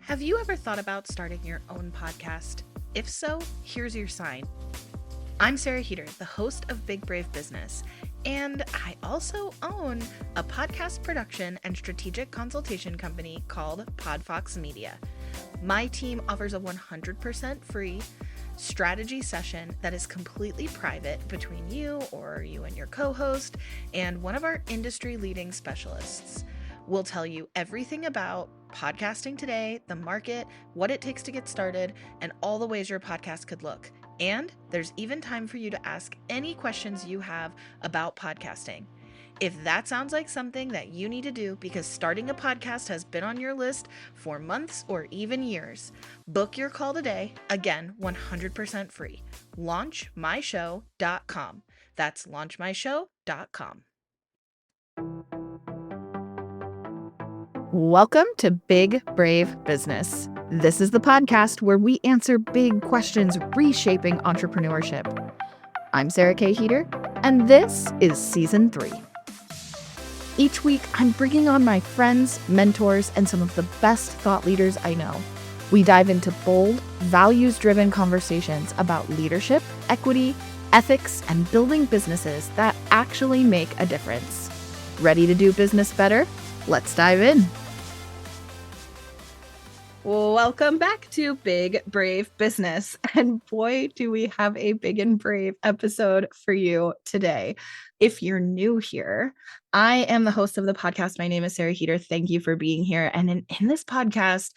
Have you ever thought about starting your own podcast? If so, here's your sign. I'm Sarah Heater, the host of Big Brave Business, and I also own a podcast production and strategic consultation company called Podfox Media. My team offers a 100% free strategy session that is completely private between you or you and your co-host and one of our industry-leading specialists. We'll tell you everything about podcasting today, the market, what it takes to get started, and all the ways your podcast could look. And there's even time for you to ask any questions you have about podcasting. If that sounds like something that you need to do because starting a podcast has been on your list for months or even years, book your call today. Again, 100% free. launchmyshow.com. That's launchmyshow.com. Welcome to Big Brave Business. This is the podcast where we answer big questions reshaping entrepreneurship. I'm Sarah K. Heater, and this is Season 3. Each week, I'm bringing on my friends, mentors, and some of the best thought leaders I know. We dive into bold, values-driven conversations about leadership, equity, ethics, and building businesses that actually make a difference. Ready to do business better? Let's dive in. Welcome back to Big Brave Business. And boy, do we have a big and brave episode for you today. If you're new here, I am the host of the podcast. My name is Sarah Heater. Thank you for being here. And in this podcast,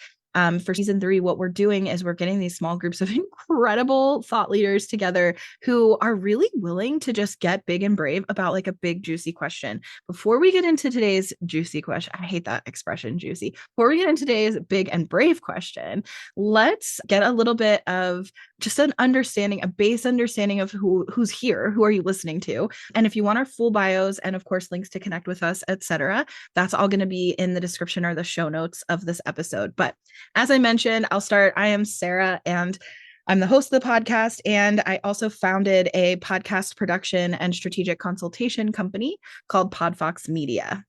for Season 3, what we're doing is we're getting these small groups of incredible thought leaders together who are really willing to just get big and brave about like a big, juicy question. Before we get into today's juicy question, I hate that expression, juicy. Before we get into today's big and brave question, let's get a little bit of just an understanding, a base understanding of who's here, who are you listening to? And if you want our full bios and of course links to connect with us, etc., that's all going to be in the description or the show notes of this episode. But as I mentioned, I'll start. I am Sarah, and I'm the host of the podcast, and I also founded a podcast production and strategic consultation company called Podfox Media.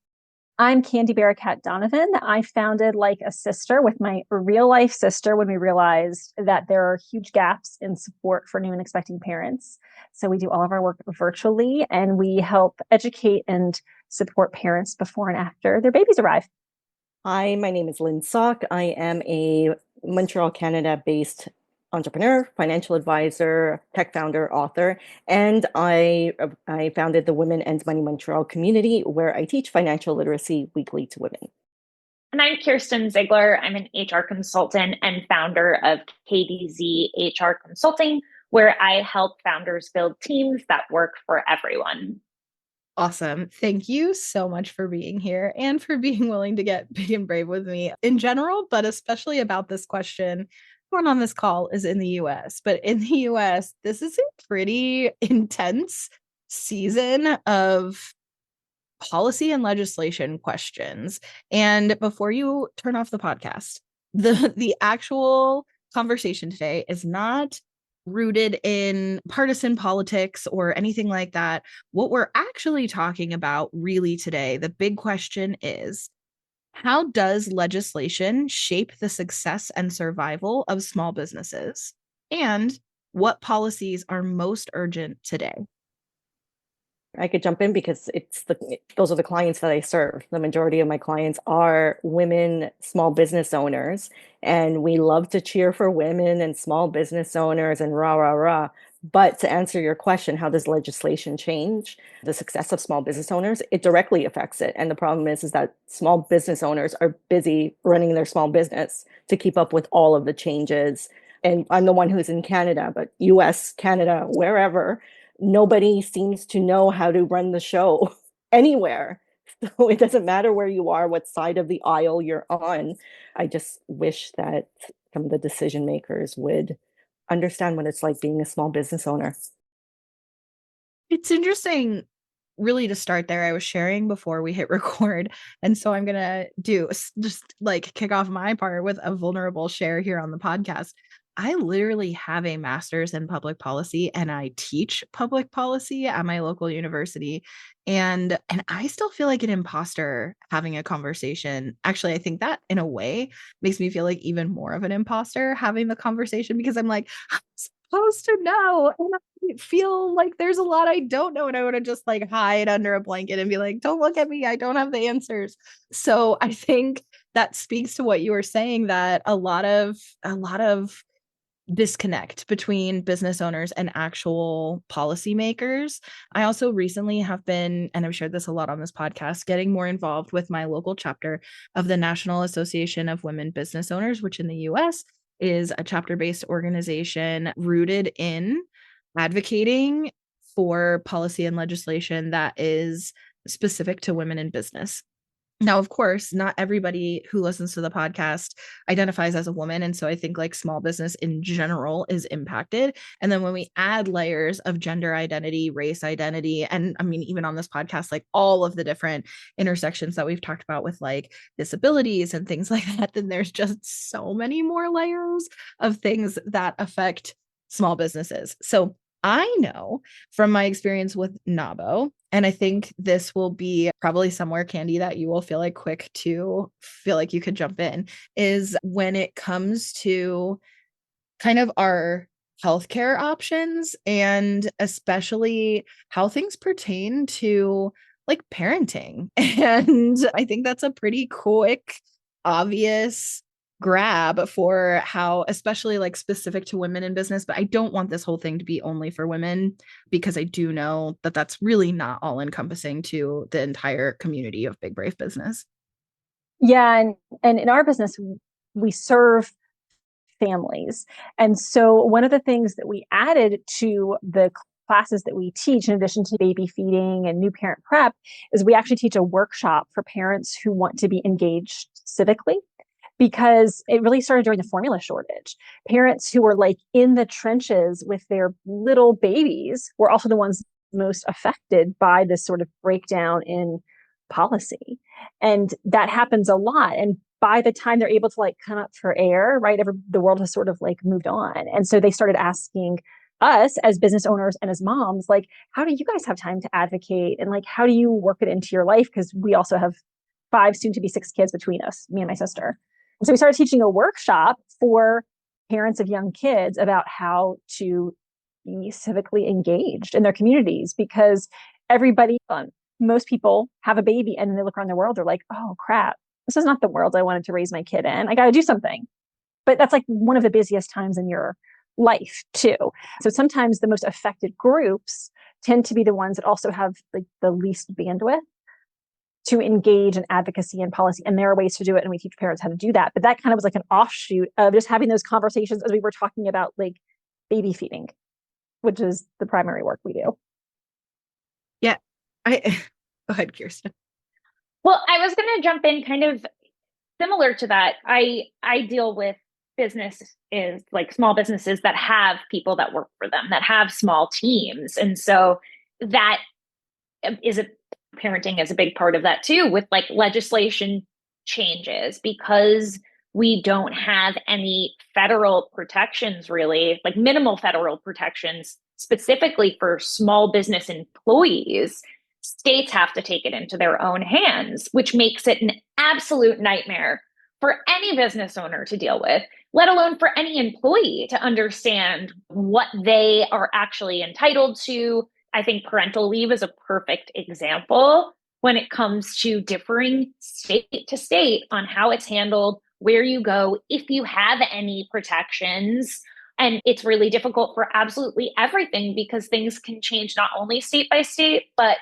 I'm Candy Bearcat Donovan. I founded Like a Sister with my real life sister when we realized that there are huge gaps in support for new and expecting parents. So we do all of our work virtually, and we help educate and support parents before and after their babies arrive. Hi, my name is Lynn Sock. I am a Montreal, Canada-based entrepreneur, financial advisor, tech founder, author, and I founded the Women and Money Montreal community, where I teach financial literacy weekly to women. And I'm Kirsten Zeigler. I'm an HR consultant and founder of KDZ HR Consulting, where I help founders build teams that work for everyone. Awesome. Thank you so much for being here and for being willing to get big and brave with me in general, but especially about this question. Everyone on this call is in the US, but in the US, this is a pretty intense season of policy and legislation questions. And before you turn off the podcast, the actual conversation today is not rooted in partisan politics or anything like that. What we're actually talking about really today, the big question is, how does legislation shape the success and survival of small businesses? And what policies are most urgent today? I could jump in because those are the clients that I serve. The majority of my clients are women, small business owners, and we love to cheer for women and small business owners and rah, rah, rah. But to answer your question, how does legislation change the success of small business owners? It directly affects it. And the problem is that small business owners are busy running their small business to keep up with all of the changes. And I'm the one who's in Canada, but US, Canada, wherever, nobody seems to know how to run the show anywhere. So it doesn't matter where you are, what side of the aisle you're on. I just wish that some of the decision makers would understand what it's like being a small business owner. It's interesting, really, to start there. I was sharing before we hit record. And so I'm going to just like kick off my part with a vulnerable share here on the podcast. I literally have a master's in public policy and I teach public policy at my local university. And I still feel like an imposter having a conversation. Actually, I think that in a way makes me feel like even more of an imposter having the conversation because I'm like, I'm supposed to know. And I feel like there's a lot I don't know. And I want to just like hide under a blanket and be like, don't look at me. I don't have the answers. So I think that speaks to what you were saying, that a lot of disconnect between business owners and actual policymakers. I also recently have been, and I've shared this a lot on this podcast, getting more involved with my local chapter of the National Association of Women Business Owners, which in the US is a chapter-based organization rooted in advocating for policy and legislation that is specific to women in business. Now, of course, not everybody who listens to the podcast identifies as a woman. And so I think like small business in general is impacted. And then when we add layers of gender identity, race identity, and I mean, even on this podcast, like all of the different intersections that we've talked about with like disabilities and things like that, then there's just so many more layers of things that affect small businesses. So I know from my experience with NABO, and I think this will be probably somewhere, Candy, that you will feel like quick to feel like you could jump in, is when it comes to kind of our healthcare options and especially how things pertain to like parenting. And I think that's a pretty quick, obvious grab for how, especially like specific to women in business. But I don't want this whole thing to be only for women because I do know that that's really not all encompassing to the entire community of Big Brave Business. Yeah, and in our business, we serve families. And so one of the things that we added to the classes that we teach, in addition to baby feeding and new parent prep, is we actually teach a workshop for parents who want to be engaged civically, because it really started during the formula shortage. Parents who were like in the trenches with their little babies were also the ones most affected by this sort of breakdown in policy. And that happens a lot. And by the time they're able to like come up for air, right, the world has sort of like moved on. And so they started asking us as business owners and as moms, like, how do you guys have time to advocate? And like, how do you work it into your life? Because we also have 5, soon to be 6 kids between us, me and my sister. And so we started teaching a workshop for parents of young kids about how to be civically engaged in their communities, because everybody, most people have a baby and then they look around the world, they're like, oh crap, this is not the world I wanted to raise my kid in. I got to do something. But that's like one of the busiest times in your life too. So sometimes the most affected groups tend to be the ones that also have like the least bandwidth to engage in advocacy and policy. And there are ways to do it. And we teach parents how to do that. But that kind of was like an offshoot of just having those conversations as we were talking about like baby feeding, which is the primary work we do. Yeah. Go ahead, Kirsten. Well, I was going to jump in kind of similar to that. I deal with businesses, like small businesses that have people that work for them, that have small teams. And so that is parenting is a big part of that too, with like legislation changes, because we don't have any federal protections, really, like minimal federal protections specifically for small business employees. States have to take it into their own hands, which makes it an absolute nightmare for any business owner to deal with, let alone for any employee to understand what they are actually entitled to. I think parental leave is a perfect example when it comes to differing state to state on how it's handled, where you go, if you have any protections. And it's really difficult for absolutely everything, because things can change not only state by state, but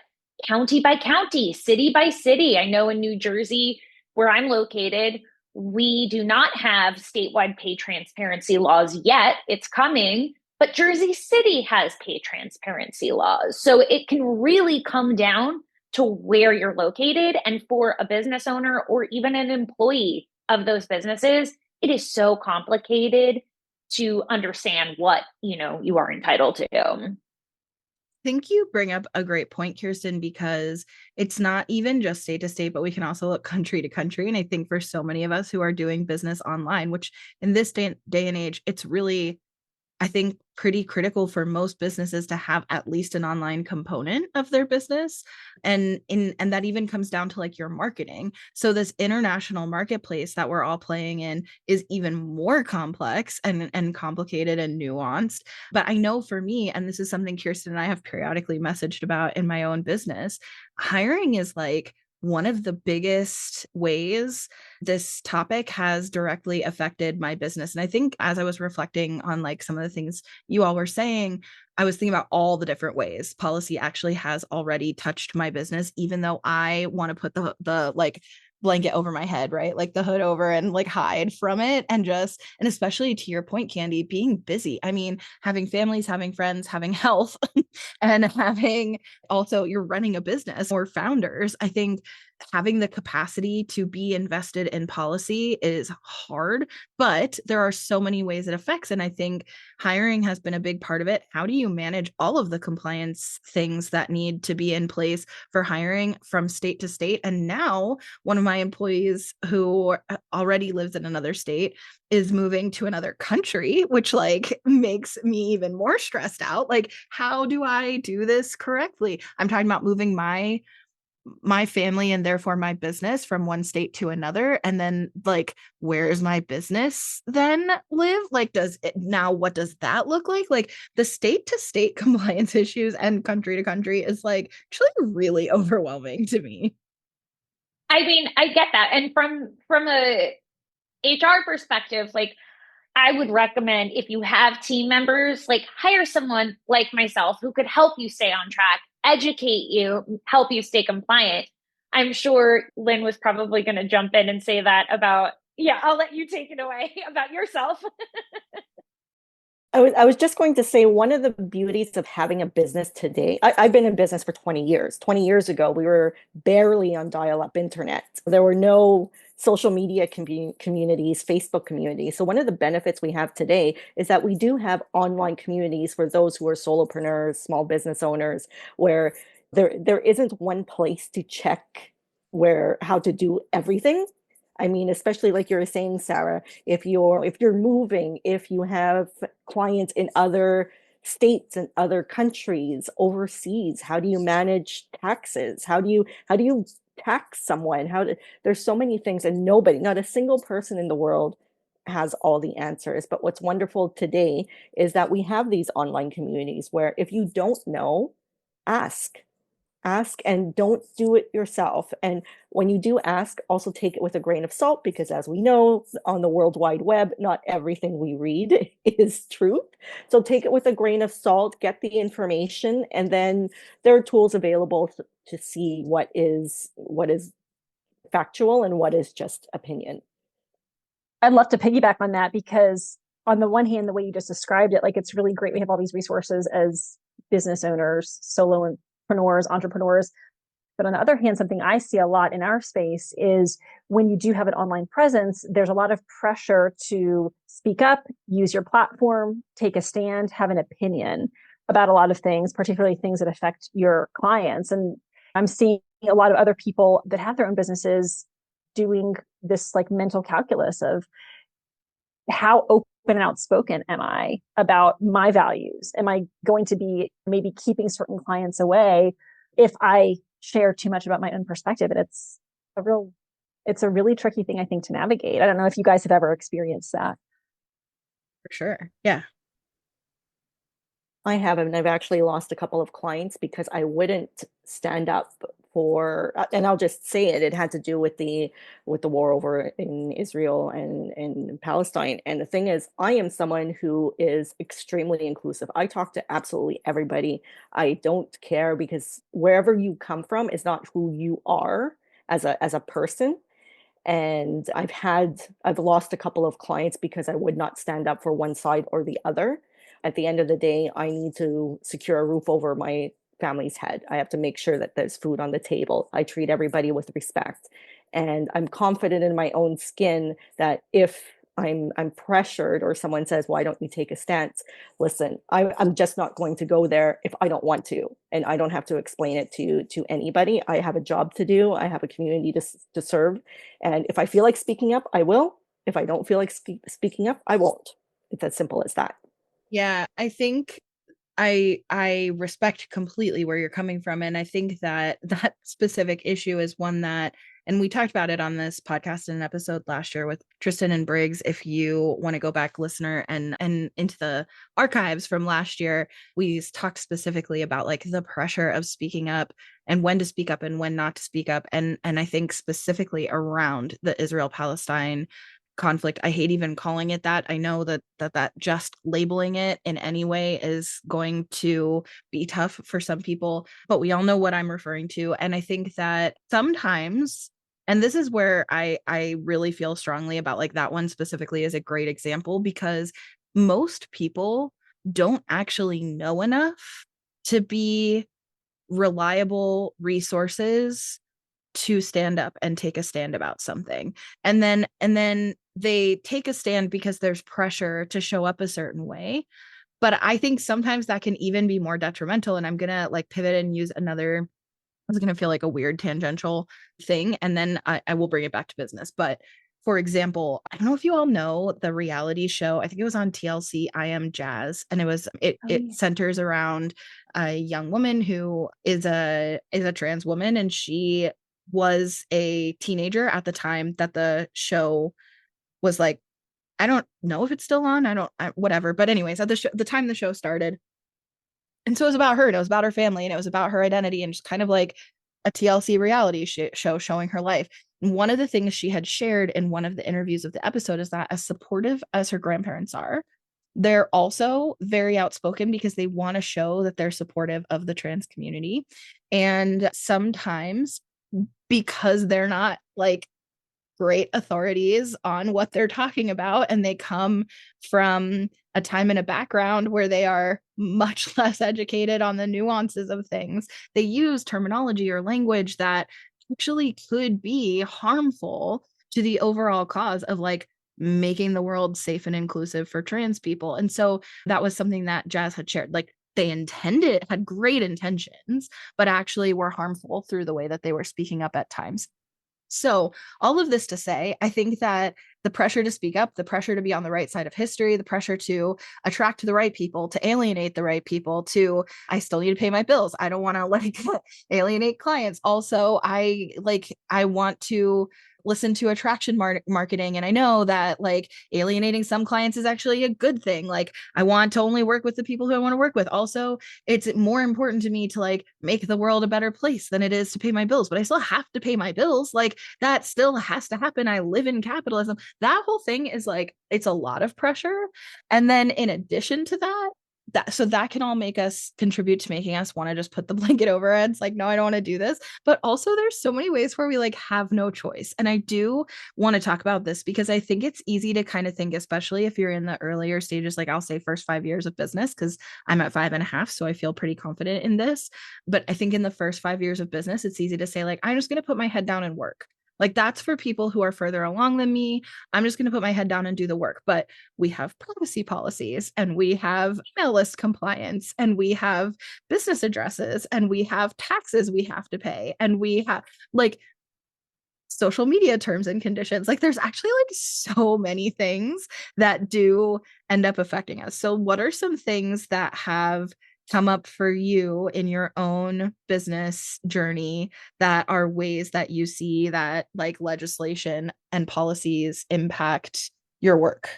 county by county, city by city. I know in New Jersey, where I'm located, we do not have statewide pay transparency laws yet. It's coming. But Jersey City has pay transparency laws. So it can really come down to where you're located. And for a business owner or even an employee of those businesses, it is so complicated to understand what, you are entitled to. think you bring up a great point, Kirsten, because it's not even just state to state, but we can also look country to country. And I think for so many of us who are doing business online, which in this day and age, it's really, I think, pretty critical for most businesses to have at least an online component of their business. And that even comes down to like your marketing. So this international marketplace that we're all playing in is even more complex and complicated and nuanced. But I know for me, and this is something Kirsten and I have periodically messaged about in my own business, hiring is like one of the biggest ways this topic has directly affected my business. And I think as I was reflecting on like some of the things you all were saying, I was thinking about all the different ways policy actually has already touched my business, even though I want to put the like blanket over my head, right? Like the hood over and like hide from it. And especially to your point, Candy, being busy. I mean, having families, having friends, having health, and having also you're running a business or founders. I think having the capacity to be invested in policy is hard, but there are so many ways it affects. And I think hiring has been a big part of it. How do you manage all of the compliance things that need to be in place for hiring from state to state? And now one of my employees who already lives in another state is moving to another country, which like makes me even more stressed out. Like, how do I do this correctly? I'm talking about moving my family and therefore my business from one state to another, and then like where is my business then live? Like does it now, what does that look like the state to state compliance issues and country to country is like actually really overwhelming to me. I mean, I get that. And from a HR perspective, like I would recommend if you have team members, like hire someone like myself who could help you stay on track, educate you, help you stay compliant. I'm sure Lynn was probably going to jump in and say that about, yeah, I'll let you take it away about yourself. I was just going to say one of the beauties of having a business today. I've been in business for 20 years. 20 years ago, we were barely on dial-up internet. There were no social media communities, Facebook communities. So one of the benefits we have today is that we do have online communities for those who are solopreneurs, small business owners, where there isn't one place to check where how to do everything. I mean, especially like you were saying, Sarah, if you're moving, if you have clients in other states and other countries, overseas, how do you manage taxes? How do you tax someone? There's so many things, and not a single person in the world has all the answers. But what's wonderful today is that we have these online communities where if you don't know, ask and don't do it yourself. And when you do ask, also take it with a grain of salt, because as we know, on the World Wide Web, not everything we read is truth. So take it with a grain of salt, get the information, and then there are tools available to see what is factual and what is just opinion. I'd love to piggyback on that because on the one hand, the way you just described it, like it's really great. We have all these resources as business owners, entrepreneurs. But on the other hand, something I see a lot in our space is when you do have an online presence, there's a lot of pressure to speak up, use your platform, take a stand, have an opinion about a lot of things, particularly things that affect your clients. And I'm seeing a lot of other people that have their own businesses doing this like mental calculus of how open and outspoken am I about my values? Am I going to be maybe keeping certain clients away if I share too much about my own perspective? And it's a really tricky thing, I think, to navigate. I don't know if you guys have ever experienced that. For sure. Yeah. I have, and I've actually lost a couple of clients because I wouldn't stand up for, and I'll just say it. It had to do with the war over in Israel and in Palestine. And the thing is, I am someone who is extremely inclusive. I talk to absolutely everybody. I don't care, because wherever you come from is not who you are as a person. And I've lost a couple of clients because I would not stand up for one side or the other. At the end of the day, I need to secure a roof over my family's head. I have to make sure that there's food on the table. I treat everybody with respect. And I'm confident in my own skin that if I'm pressured, or someone says, why don't you take a stance? Listen, I'm just not going to go there if I don't want to, and I don't have to explain it to anybody. I have a job to do. I have a community to serve. And if I feel like speaking up, I will. If I don't feel like speaking up, I won't. It's as simple as that. Yeah, I think I respect completely where you're coming from. And I think that that specific issue is one that, and we talked about it on this podcast in an episode last year with Tristan and Briggs. If you want to go back, listener, and into the archives from last year, we talked specifically about like the pressure of speaking up and when to speak up and when not to speak up. And I think specifically around the Israel-Palestine conflict. I hate even calling it that. I know that just labeling it in any way is going to be tough for some people, but we all know what I'm referring to. And I think that sometimes, and this is where I really feel strongly about like that one specifically is a great example, because most people don't actually know enough to be reliable resources to stand up and take a stand about something. And then they take a stand because there's pressure to show up a certain way. But I think sometimes that can even be more detrimental. And I'm gonna like pivot and use another, it's gonna feel like a weird tangential thing, and then I will bring it back to business. But for example, I don't know if you all know the reality show, I think it was on TLC, I Am Jazz, and it centers around a young woman who is a trans woman, and she was a teenager at the time that the show was like, I don't know if it's still on, whatever, but anyways, at the time the show started. And so it was about her, and it was about her family, and it was about her identity, and just kind of like a TLC reality show showing her life. And one of the things she had shared in one of the interviews of the episode is that as supportive as her grandparents are, they're also very outspoken because they want to show that they're supportive of the trans community. And sometimes because they're not like great authorities on what they're talking about, and they come from a time and a background where they are much less educated on the nuances of things, they use terminology or language that actually could be harmful to the overall cause of like making the world safe and inclusive for trans people. And so that was something that Jazz had shared, like they had great intentions, but actually were harmful through the way that they were speaking up at times. So all of this to say, I think that the pressure to speak up, the pressure to be on the right side of history, the pressure to attract the right people, to alienate the right people, I still need to pay my bills. I don't want to like alienate clients. Also, I want to listen to attraction marketing. And I know that like alienating some clients is actually a good thing. Like I want to only work with the people who I want to work with. Also, it's more important to me to like make the world a better place than it is to pay my bills, but I still have to pay my bills. Like that still has to happen. I live in capitalism. That whole thing is like, it's a lot of pressure. And then in addition to that can all make us contribute to making us want to just put the blanket over our heads like, no, I don't want to do this. But also there's so many ways where we like have no choice. And I do want to talk about this because I think it's easy to kind of think, especially if you're in the earlier stages, like I'll say first 5 years of business, because I'm at 5.5, so I feel pretty confident in this. But I think in the first 5 years of business, it's easy to say like, I'm just going to put my head down and work. Like that's for people who are further along than me. I'm just going to put my head down and do the work. But we have privacy policies, and we have email list compliance, and we have business addresses, and we have taxes we have to pay, and we have like social media terms and conditions. Like there's actually like so many things that do end up affecting us. So what are some things that have come up for you in your own business journey that are ways that you see that like legislation and policies impact your work?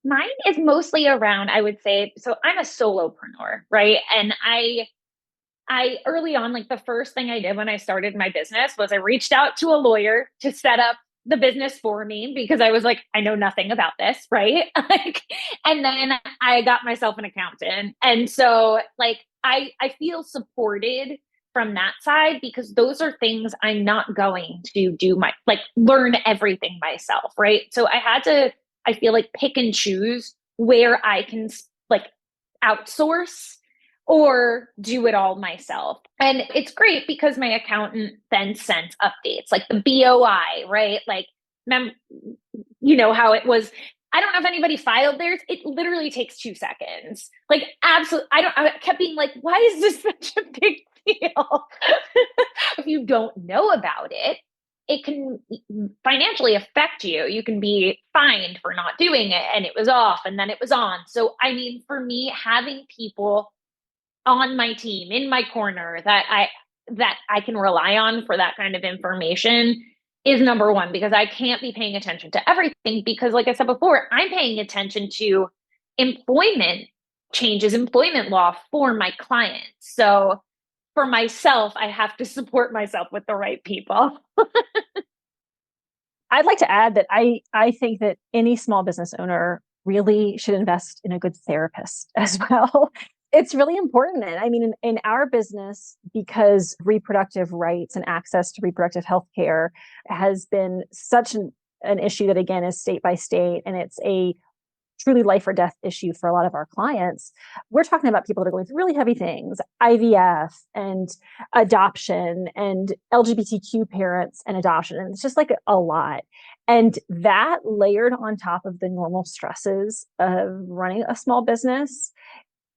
Mine is mostly around, I would say, so I'm a solopreneur, right? And I early on, like the first thing I did when I started my business was I reached out to a lawyer to set up the business for me because I was like, I know nothing about this, right? Like, and then I got myself an accountant. And so like I feel supported from that side because those are things I'm not going to do learn everything myself, right? So I had to, I feel like pick and choose where I can like outsource or do it all myself. And it's great because my accountant then sends updates like the BOI, right? Like you know, how it was. I don't know if anybody filed theirs. It literally takes 2 seconds. Like, absolutely. I kept being like, why is this such a big deal? If you don't know about it, it can financially affect you. You can be fined for not doing it, and it was off and then it was on. So, I mean, for me, having people on my team in my corner that I can rely on for that kind of information is number one, because I can't be paying attention to everything, because like I said before, I'm paying attention to employment changes, employment law for my clients. So for myself, I have to support myself with the right people. I'd like to add that I think that any small business owner really should invest in a good therapist as well. It's really important. And I mean, in our business, because reproductive rights and access to reproductive health care has been such an issue that, again, is state by state, and it's a truly life or death issue for a lot of our clients. We're talking about people that are going through really heavy things, IVF and adoption and LGBTQ parents and adoption. And it's just like a lot. And that layered on top of the normal stresses of running a small business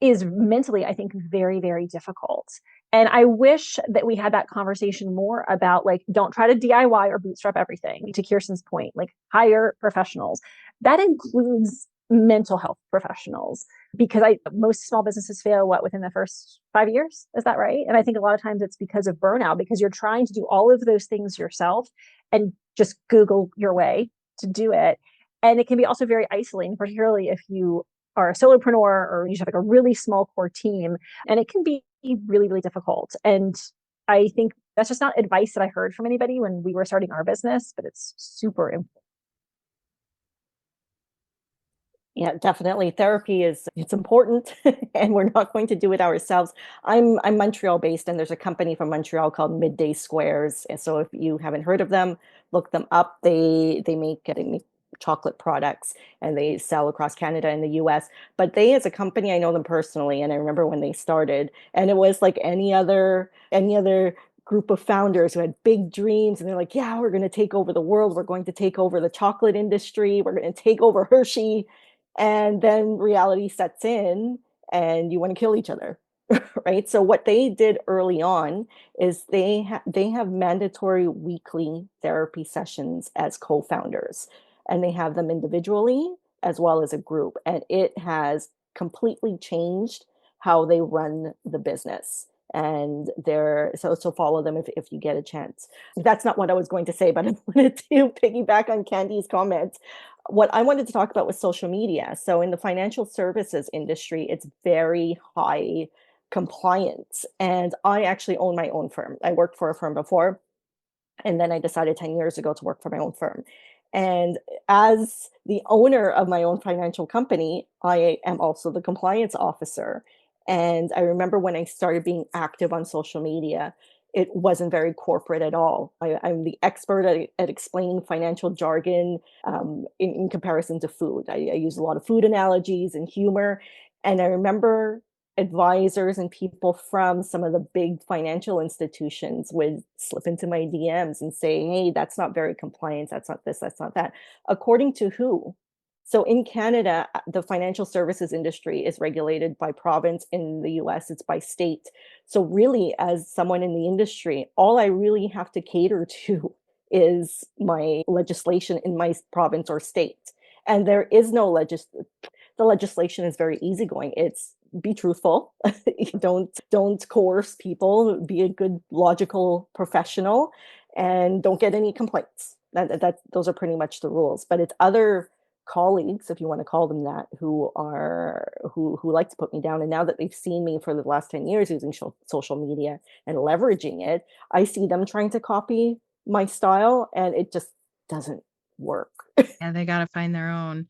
is mentally, I think, very, very difficult. And I wish that we had that conversation more about, like, don't try to DIY or bootstrap everything. To Kirsten's point, like, hire professionals. That includes mental health professionals, because most small businesses fail within the first 5 years. Is that right? And I think a lot of times it's because of burnout, because you're trying to do all of those things yourself and just Google your way to do it. And it can be also very isolating, particularly if you are a solopreneur or you have like a really small core team, and it can be really, really difficult. And I think that's just not advice that I heard from anybody when we were starting our business, but it's super important. Yeah, definitely. Therapy it's important and we're not going to do it ourselves. I'm Montreal based, and there's a company from Montreal called Midday Squares. And so if you haven't heard of them, look them up. They make chocolate products, and they sell across Canada and the US. But they, as a company, I know them personally, and I remember when they started, and it was like any other group of founders who had big dreams, and they're like, yeah, we're going to take over the world. We're going to take over the chocolate industry. We're going to take over Hershey. And then reality sets in and you want to kill each other. Right? So what they did early on is they have mandatory weekly therapy sessions as co-founders, and they have them individually as well as a group, and it has completely changed how they run the business. And so follow them if you get a chance. That's not what I was going to say, but I wanted to piggyback on Candy's comments. What I wanted to talk about was social media. So in the financial services industry, it's very high compliance. And I actually own my own firm. I worked for a firm before, and then I decided 10 years ago to work for my own firm. And as the owner of my own financial company, I am also the compliance officer. And I remember when I started being active on social media, it wasn't very corporate at all. I'm the expert at explaining financial jargon in comparison to food. I use a lot of food analogies and humor. And I remember advisors and people from some of the big financial institutions would slip into my DMs and say, hey, that's not very compliant. That's not this, that's not that. According to who? So in Canada, the financial services industry is regulated by province. In the US, it's by state. So really, as someone in the industry, all I really have to cater to is my legislation in my province or state. And there is no the legislation is very easygoing. It's be truthful. don't coerce people. Be a good logical professional, and don't get any complaints. Those are pretty much the rules. But it's other colleagues, if you want to call them that, who like to put me down. And now that they've seen me for the last 10 years using social media and leveraging it, I see them trying to copy my style, and it just doesn't work. Yeah, they got to find their own.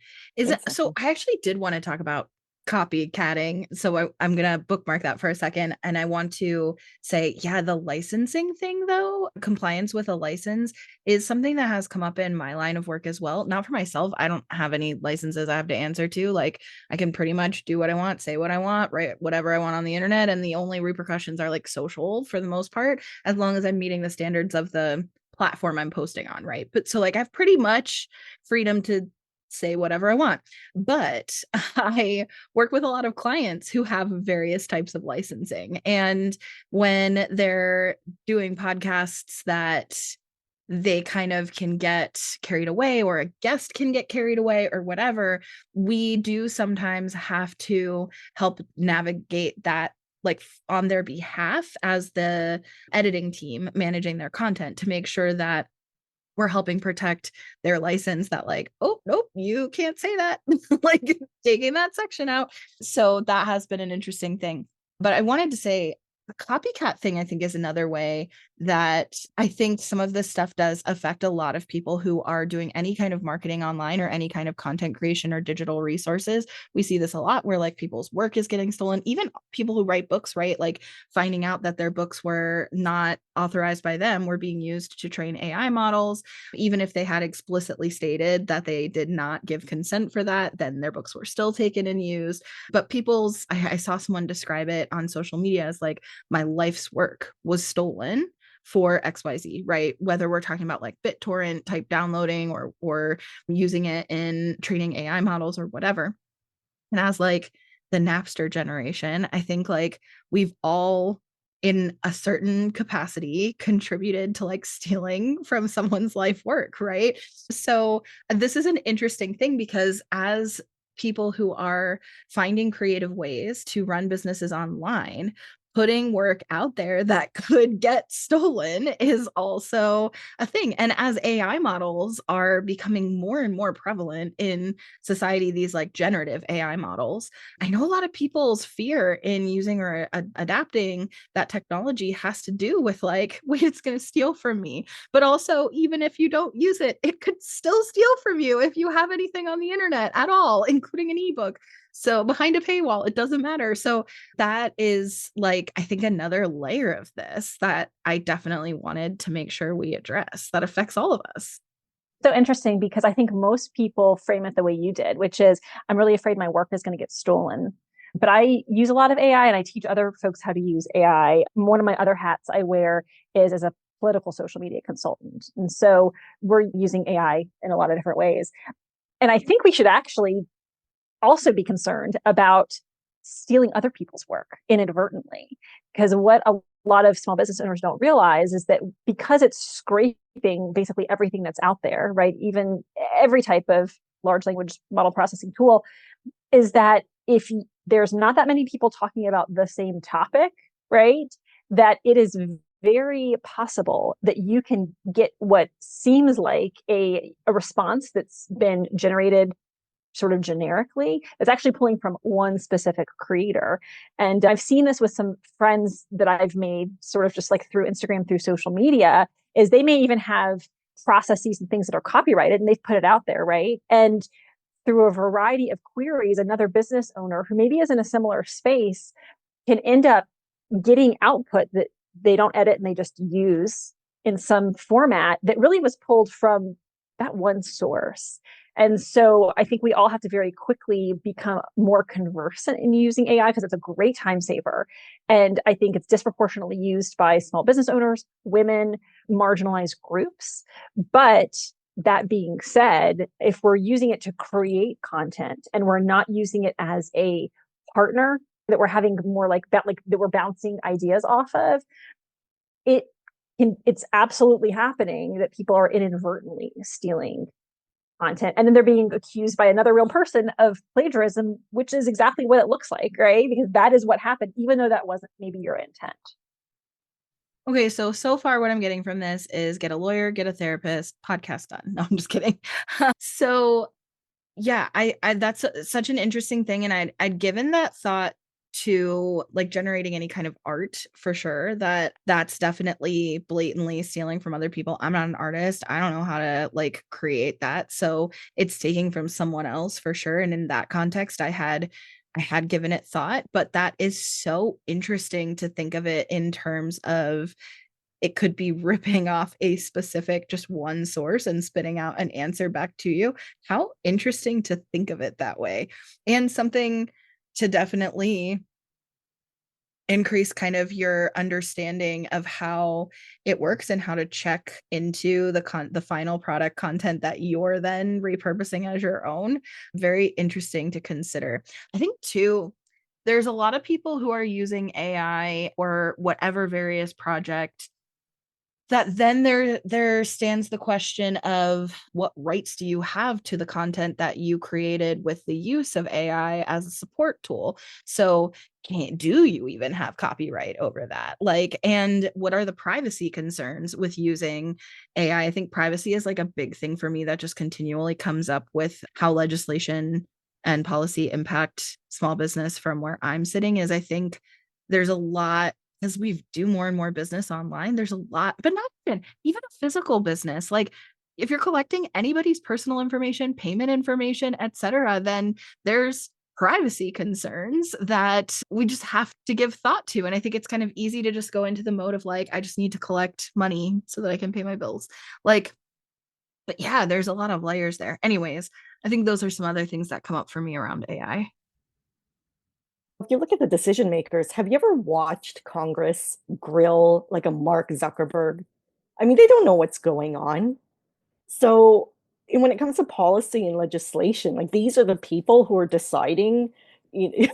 So I actually did want to talk about copycatting. So I'm going to bookmark that for a second. And I want to say, yeah, the licensing thing, though, compliance with a license is something that has come up in my line of work as well. Not for myself. I don't have any licenses I have to answer to. Like, I can pretty much do what I want, say what I want, write whatever I want on the internet. And the only repercussions are like social for the most part, as long as I'm meeting the standards of the platform I'm posting on, right? But so like I have pretty much freedom to say whatever I want. But I work with a lot of clients who have various types of licensing. And when they're doing podcasts that they kind of can get carried away, or a guest can get carried away, or whatever, we do sometimes have to help navigate that, like on their behalf as the editing team managing their content, to make sure that we're helping protect their license, that like, oh, nope, you can't say that, like taking that section out. So that has been an interesting thing. But I wanted to say the copycat thing, I think, is another way that I think some of this stuff does affect a lot of people who are doing any kind of marketing online or any kind of content creation or digital resources. We see this a lot where like people's work is getting stolen, even people who write books, right? Like finding out that their books were not authorized by them, were being used to train AI models. Even if they had explicitly stated that they did not give consent for that, then their books were still taken and used. But I saw someone describe it on social media as like, my life's work was stolen for XYZ, right? Whether we're talking about like BitTorrent type downloading, or using it in training AI models or whatever. And as like the Napster generation, I think like we've all in a certain capacity contributed to like stealing from someone's life work, right? So this is an interesting thing, because as people who are finding creative ways to run businesses online, putting work out there that could get stolen is also a thing. And as AI models are becoming more and more prevalent in society, these like generative AI models, I know a lot of people's fear in using or adapting that technology has to do with like, wait, it's going to steal from me. But also, even if you don't use it, it could still steal from you if you have anything on the internet at all, including an ebook. So behind a paywall, it doesn't matter. So that is like, I think, another layer of this that I definitely wanted to make sure we address, that affects all of us. So interesting, because I think most people frame it the way you did, which is, I'm really afraid my work is going to get stolen. But I use a lot of AI and I teach other folks how to use AI. One of my other hats I wear is as a political social media consultant. And so we're using AI in a lot of different ways. And I think we should actually also be concerned about stealing other people's work inadvertently. Because what a lot of small business owners don't realize is that because it's scraping basically everything that's out there, right? Even every type of large language model processing tool, is that if there's not that many people talking about the same topic, right? That it is very possible that you can get what seems like a response that's been generated sort of generically. It's actually pulling from one specific creator. And I've seen this with some friends that I've made sort of just like through Instagram, through social media, is they may even have processes and things that are copyrighted and they've put it out there, right? And through a variety of queries, another business owner who maybe is in a similar space can end up getting output that they don't edit and they just use in some format that really was pulled from that one source. And so I think we all have to very quickly become more conversant in using AI, because it's a great time saver. And I think it's disproportionately used by small business owners, women, marginalized groups. But that being said, if we're using it to create content and we're not using it as a partner that we're having more like that, like that we're bouncing ideas off of, it's absolutely happening that people are inadvertently stealing content. And then they're being accused by another real person of plagiarism, which is exactly what it looks like, right? Because that is what happened, even though that wasn't maybe your intent. Okay, so far what I'm getting from this is get a lawyer, get a therapist, podcast done. No, I'm just kidding. So yeah, I that's such an interesting thing. And I'd given that thought to like generating any kind of art, for sure, that's definitely blatantly stealing from other people. I'm not an artist. I don't know how to like create that. So it's taking from someone else, for sure. And in that context, I had given it thought, but that is so interesting to think of it in terms of it could be ripping off a specific, just one source and spitting out an answer back to you. How interesting to think of it that way. And something to definitely increase kind of your understanding of how it works and how to check into the final product content that you're then repurposing as your own. Very interesting to consider. I think too, there's a lot of people who are using AI or whatever various project that then there stands the question of what rights do you have to the content that you created with the use of AI as a support tool. So do you even have copyright over that? Like, and what are the privacy concerns with using AI? I think privacy is like a big thing for me that just continually comes up with how legislation and policy impact small business from where I'm sitting. Is I think there's a lot, as we do more and more business online, there's a lot, but not even a physical business. Like if you're collecting anybody's personal information, payment information, etc., then there's privacy concerns that we just have to give thought to. And I think it's kind of easy to just go into the mode of like, I just need to collect money so that I can pay my bills. Like, but yeah, there's a lot of layers there. Anyways, I think those are some other things that come up for me around AI. If you look at the decision makers, have you ever watched Congress grill like a Mark Zuckerberg? I mean, they don't know what's going on. So when it comes to policy and legislation, like these are the people who are deciding, you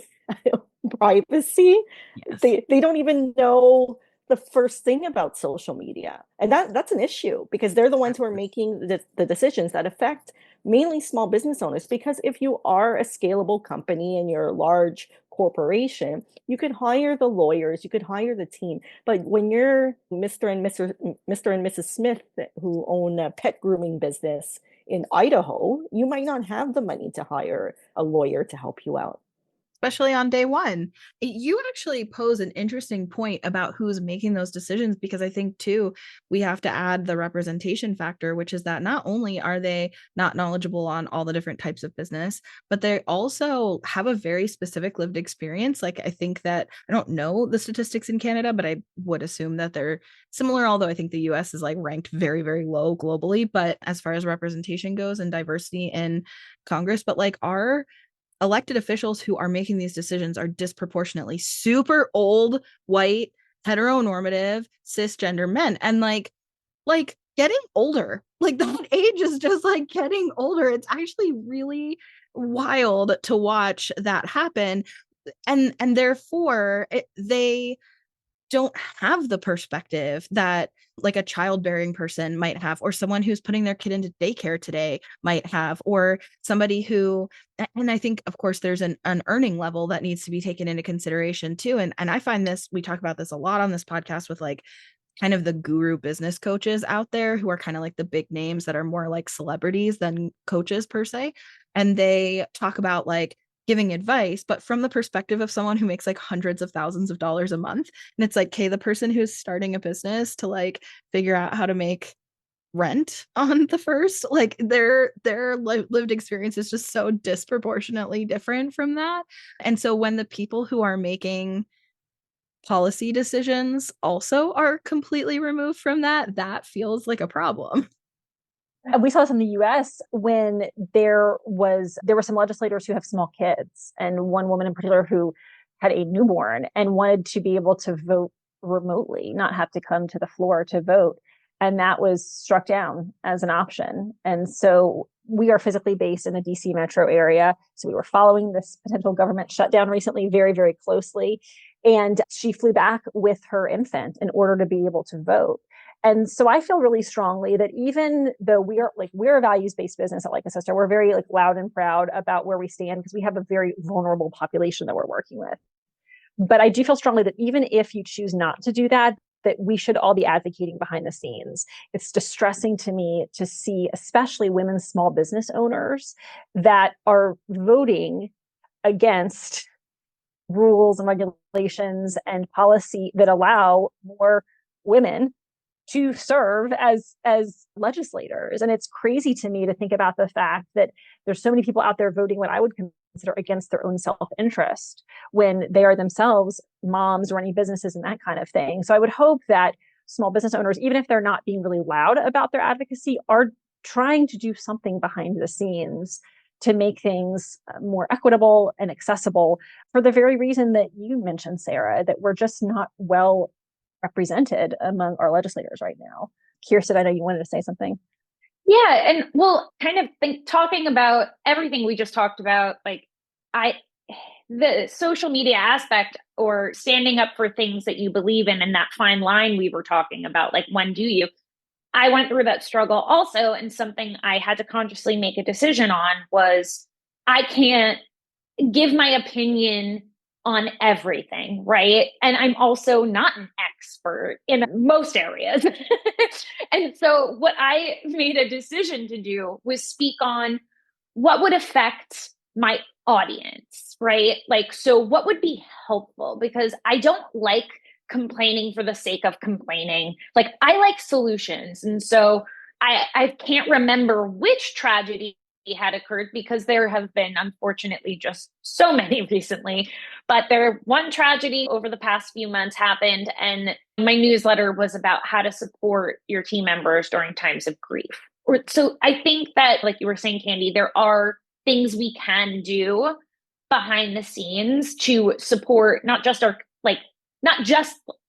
know, privacy. Yes. They don't even know the first thing about social media. And that's an issue because they're the ones who are making the decisions that affect mainly small business owners. Because if you are a scalable company and you're a large corporation, you could hire the lawyers, you could hire the team. But when you're Mr. and Mrs. Smith who own a pet grooming business in Idaho, you might not have the money to hire a lawyer to help you out. Especially on day one. You actually pose an interesting point about who's making those decisions, because I think too, we have to add the representation factor, which is that not only are they not knowledgeable on all the different types of business, but they also have a very specific lived experience. Like I think that, I don't know the statistics in Canada, but I would assume that they're similar, although I think the US is like ranked very, very low globally, but as far as representation goes and diversity in Congress, but like our elected officials who are making these decisions are disproportionately super old, white, heteronormative, cisgender men. And like getting older, like that age is just like getting older. It's actually really wild to watch that happen. And therefore they don't have the perspective that like a childbearing person might have, or someone who's putting their kid into daycare today might have, or somebody who, and I think of course there's an earning level that needs to be taken into consideration too. And I find this, we talk about this a lot on this podcast with like kind of the guru business coaches out there who are kind of like the big names that are more like celebrities than coaches per se. And they talk about like giving advice, but from the perspective of someone who makes like hundreds of thousands of dollars a month. And it's like, okay, the person who's starting a business to like figure out how to make rent on the first, like their lived experience is just so disproportionately different from that. And so when the people who are making policy decisions also are completely removed from that, that feels like a problem. We saw this in the US when there were some legislators who have small kids, and one woman in particular who had a newborn and wanted to be able to vote remotely, not have to come to the floor to vote. And that was struck down as an option. And so we are physically based in the DC metro area. So we were following this potential government shutdown recently very, very closely. And she flew back with her infant in order to be able to vote. And so I feel really strongly that even though we're a values-based business at Like a Sister, we're very like loud and proud about where we stand because we have a very vulnerable population that we're working with. But I do feel strongly that even if you choose not to do that, that we should all be advocating behind the scenes. It's distressing to me to see, especially women small business owners that are voting against rules and regulations and policy that allow more women to serve as legislators. And it's crazy to me to think about the fact that there's so many people out there voting what I would consider against their own self-interest when they are themselves moms running businesses and that kind of thing. So I would hope that small business owners, even if they're not being really loud about their advocacy, are trying to do something behind the scenes to make things more equitable and accessible for the very reason that you mentioned, Sarah, that we're just not well represented among our legislators right now. Kirsten, I know you wanted to say something. Yeah, and well, kind of talking about everything we just talked about, like the social media aspect or standing up for things that you believe in and that fine line we were talking about, like when do you? I went through that struggle also, and something I had to consciously make a decision on was I can't give my opinion on everything, right? And I'm also not an expert in most areas. And so what I made a decision to do was speak on what would affect my audience, right? Like, so what would be helpful? Because I don't like complaining for the sake of complaining. Like, I like solutions. And so I can't remember which tragedy had occurred because there have been, unfortunately, just so many recently. But one tragedy over the past few months happened, and my newsletter was about how to support your team members during times of grief. So I think that, like you were saying, Candy, there are things we can do behind the scenes to support not just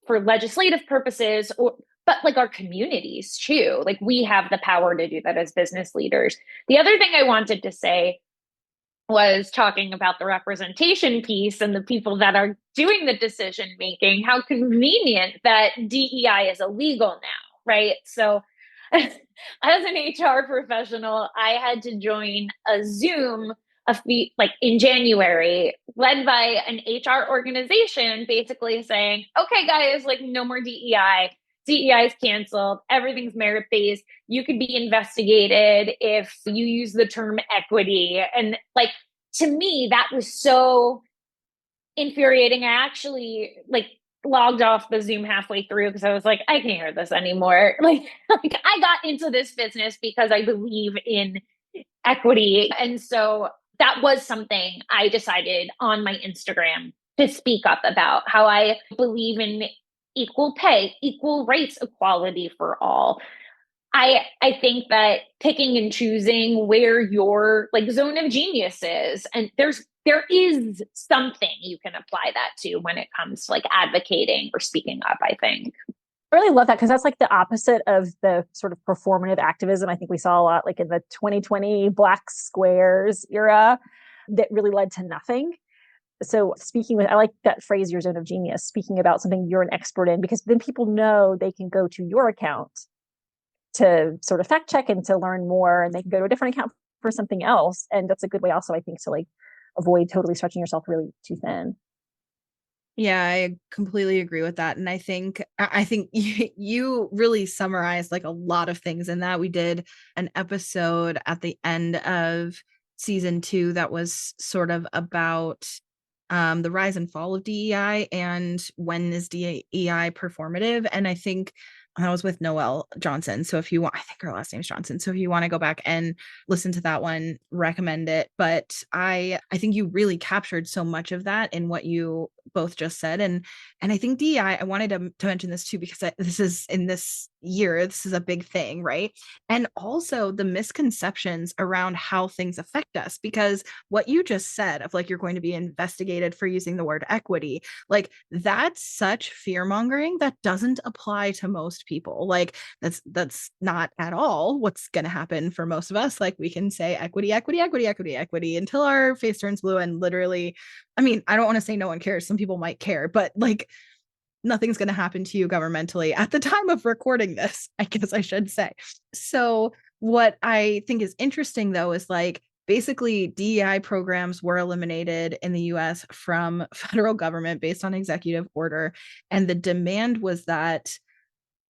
for legislative purposes, but like our communities too. Like, we have the power to do that as business leaders. The other thing I wanted to say was talking about the representation piece and the people that are doing the decision making, how convenient that DEI is illegal now, right? So as an HR professional, I had to join a Zoom in January, led by an HR organization, basically saying, okay, guys, like, no more DEI. DEI is canceled. Everything's merit-based. You could be investigated if you use the term equity. And like, to me, that was so infuriating. I actually logged off the Zoom halfway through because I was like, I can't hear this anymore. Like I got into this business because I believe in equity. And so that was something I decided on my Instagram to speak up about, how I believe in equal pay, equal rights, equality for all. I think that picking and choosing where your zone of genius is, and there is something you can apply that to when it comes to advocating or speaking up, I think. I really love that, because that's the opposite of the sort of performative activism I think we saw a lot in the 2020 Black Squares era that really led to nothing. So I like that phrase, your zone of genius, speaking about something you're an expert in, because then people know they can go to your account to sort of fact check and to learn more, and they can go to a different account for something else. And that's a good way also, I think, to avoid totally stretching yourself really too thin. Yeah, I completely agree with that. And I think you really summarized a lot of things in that. We did an episode at the end of season 2 that was sort of about the rise and fall of DEI and when is DEI performative. And I think I was with Noelle Johnson. So if you want, I think her last name is Johnson. So if you want to go back and listen to that one, recommend it. But I think you really captured so much of that in what you both just said. And I think DEI, I wanted to mention this too, because this is in this year, this is a big thing, right? And also the misconceptions around how things affect us, because what you just said of you're going to be investigated for using the word equity, that's such fear mongering that doesn't apply to most people. That's not at all what's going to happen for most of us. We can say equity until our face turns blue, and literally, I mean, I don't want to say no one cares. Some people might care, but nothing's going to happen to you governmentally at the time of recording this, I guess I should say. So what I think is interesting, though, is basically DEI programs were eliminated in the US from federal government based on executive order. And the demand was that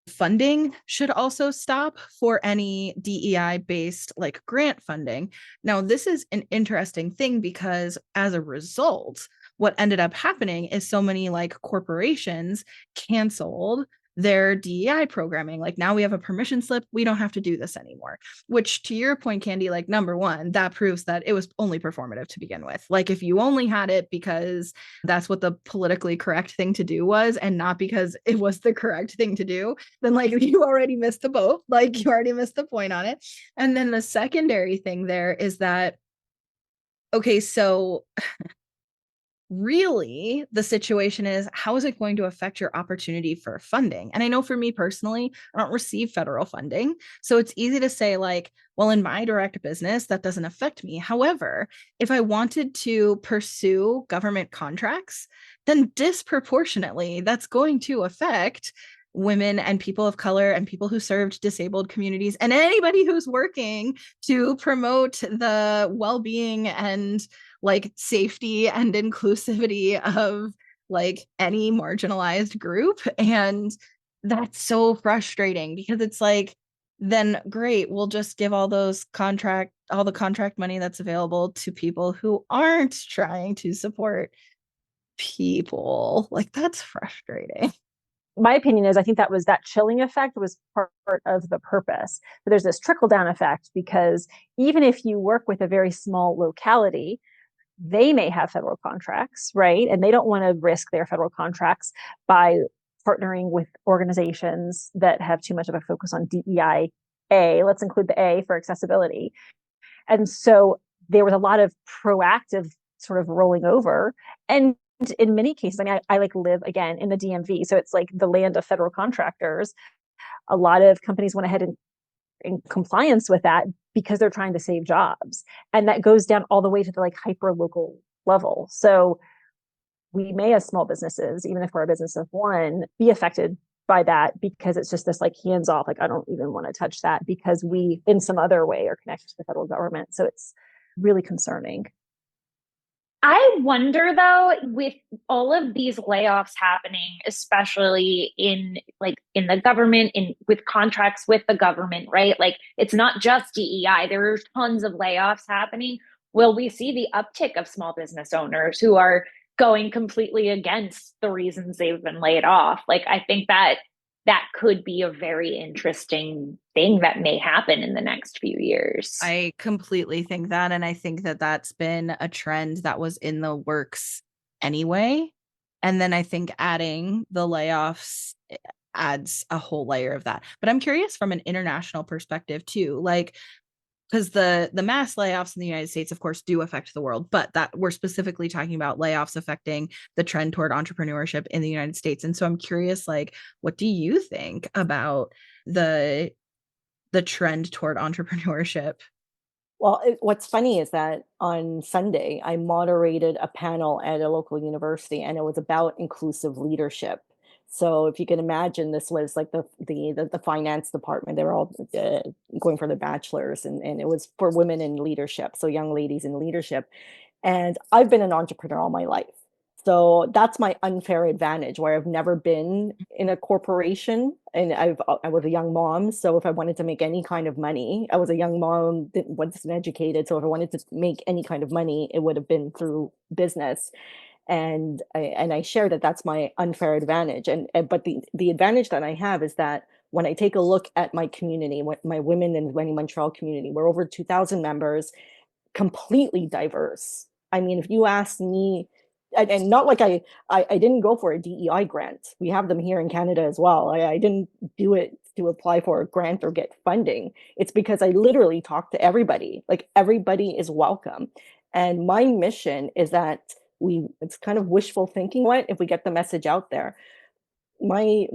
funding should also stop for any DEI based grant funding. Now, this is an interesting thing because as a result, what ended up happening is so many corporations canceled their DEI programming. Now we have a permission slip. We don't have to do this anymore, which, to your point, Candy, number one, that proves that it was only performative to begin with. If you only had it because that's what the politically correct thing to do was, and not because it was the correct thing to do, then you already missed the boat. You already missed the point on it. And then the secondary thing there is that Okay, so really the situation is, how is it going to affect your opportunity for funding? And I know for me personally, I don't receive federal funding, so it's easy to say like, well, in my direct business that doesn't affect me. However, if I wanted to pursue government contracts, then disproportionately that's going to affect women and people of color and people who served disabled communities and anybody who's working to promote the well-being and like safety and inclusivity of like any marginalized group. And that's so frustrating because it's like, then great, we'll just give all the contract money that's available to people who aren't trying to support people. Like, that's frustrating. My opinion is I think that chilling effect was part of the purpose. But there's this trickle down effect because even if you work with a very small locality, they may have federal contracts, right? And they don't want to risk their federal contracts by partnering with organizations that have too much of a focus on DEI. Let's include the A for accessibility. And so there was a lot of proactive sort of rolling over. And in many cases, I mean, I like live again in the DMV. So it's like the land of federal contractors. A lot of companies went ahead and in compliance with that because they're trying to save jobs. And that goes down all the way to the like hyper local level. So we may, as small businesses, even if we're a business of one, be affected by that because it's just this like hands off, like I don't even want to touch that because we in some other way are connected to the federal government. So it's really concerning. I wonder though, with all of these layoffs happening, especially in the government, in with contracts with the government, right? Like it's not just DEI. There are tons of layoffs happening. Will we see the uptick of small business owners who are going completely against the reasons they've been laid off? Like I think that could be a very interesting thing that may happen in the next few years. I completely think that. And I think that that's been a trend that was in the works anyway. And then I think adding the layoffs adds a whole layer of that. But I'm curious from an international perspective too, like, because the mass layoffs in the United States, of course, do affect the world, but that we're specifically talking about layoffs affecting the trend toward entrepreneurship in the United States. And so I'm curious, like, what do you think about the trend toward entrepreneurship? Well, what's funny is that on Sunday, I moderated a panel at a local university, and it was about inclusive leadership. So if you can imagine, this was like the finance department. They were all going for their bachelors, and it was for women in leadership, so young ladies in leadership. And I've been an entrepreneur all my life. So that's my unfair advantage where I've never been in a corporation and I was a young mom. So if I wanted to make any kind of money, I was a young mom, wasn't educated. So if I wanted to make any kind of money, it would have been through business. And I share that that's my unfair advantage. And but the advantage that I have is that when I take a look at my community, my women in Montreal community, we're over 2,000 members, completely diverse. I mean, if you ask me, and not like I didn't go for a DEI grant. We have them here in Canada as well. I didn't do it to apply for a grant or get funding. It's because I literally talk to everybody. Like everybody is welcome. And my mission is that it's kind of wishful thinking. What if we get the message out there? My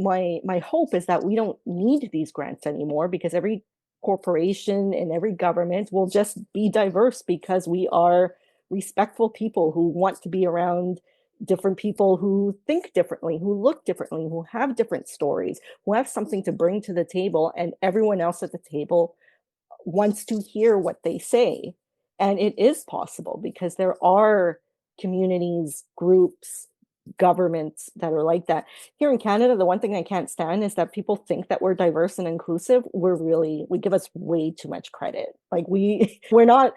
hope is that we don't need these grants anymore because every corporation and every government will just be diverse because we are respectful people who want to be around different people who think differently, who look differently, who have different stories, who have something to bring to the table, and everyone else at the table wants to hear what they say. And it is possible because there are communities, groups, governments that are like that. Here in Canada, the one thing I can't stand is that people think that we're diverse and inclusive. We give us way too much credit. Like we're not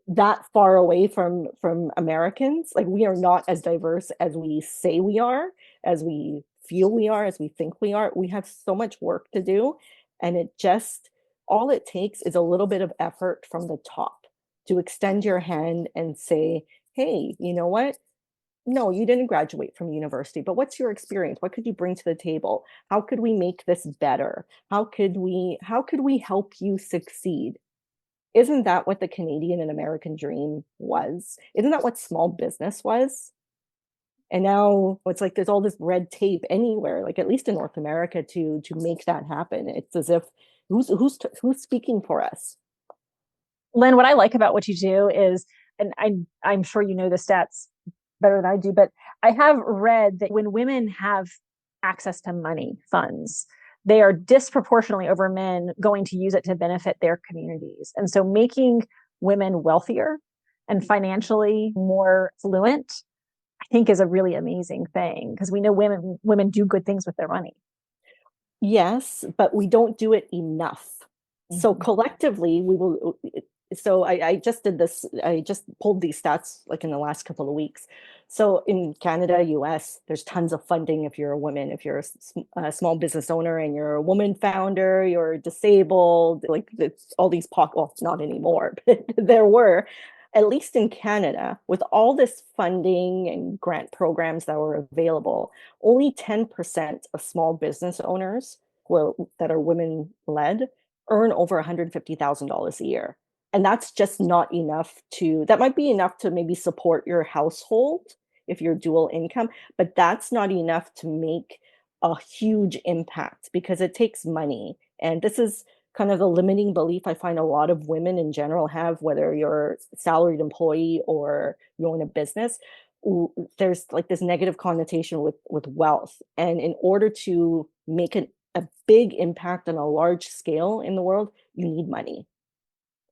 that far away from Americans. Like we are not as diverse as we say we are, as we feel we are, as we think we are. We have so much work to do, and all it takes is a little bit of effort from the top to extend your hand and say, "Hey, you know what? No, you didn't graduate from university, but what's your experience? What could you bring to the table? How could we make this better? How could we help you succeed?" Isn't that what the Canadian and American dream was? Isn't that what small business was? And now it's like there's all this red tape anywhere, like at least in North America, to make that happen. It's as if who's speaking for us? Lynn, what I like about what you do is, and I'm sure you know the stats better than I do, but I have read that when women have access to money, funds, they are disproportionately over men going to use it to benefit their communities. And so making women wealthier and financially more fluent, I think is a really amazing thing, because we know women do good things with their money. Yes, but we don't do it enough. So collectively, we will. So I just did this. I just pulled these stats like in the last couple of weeks. So in Canada, US, there's tons of funding if you're a woman, if you're a small business owner and you're a woman founder, you're disabled, like it's all these well, not anymore, but there were, at least in Canada, with all this funding and grant programs that were available, only 10% of small business owners that are women led earn over $150,000 a year. And that's just not enough that might be enough to maybe support your household if you're dual income, but that's not enough to make a huge impact because it takes money. And this is kind of the limiting belief I find a lot of women in general have, whether you're a salaried employee or you own a business. There's like this negative connotation with wealth. And in order to make a big impact on a large scale in the world, you need money.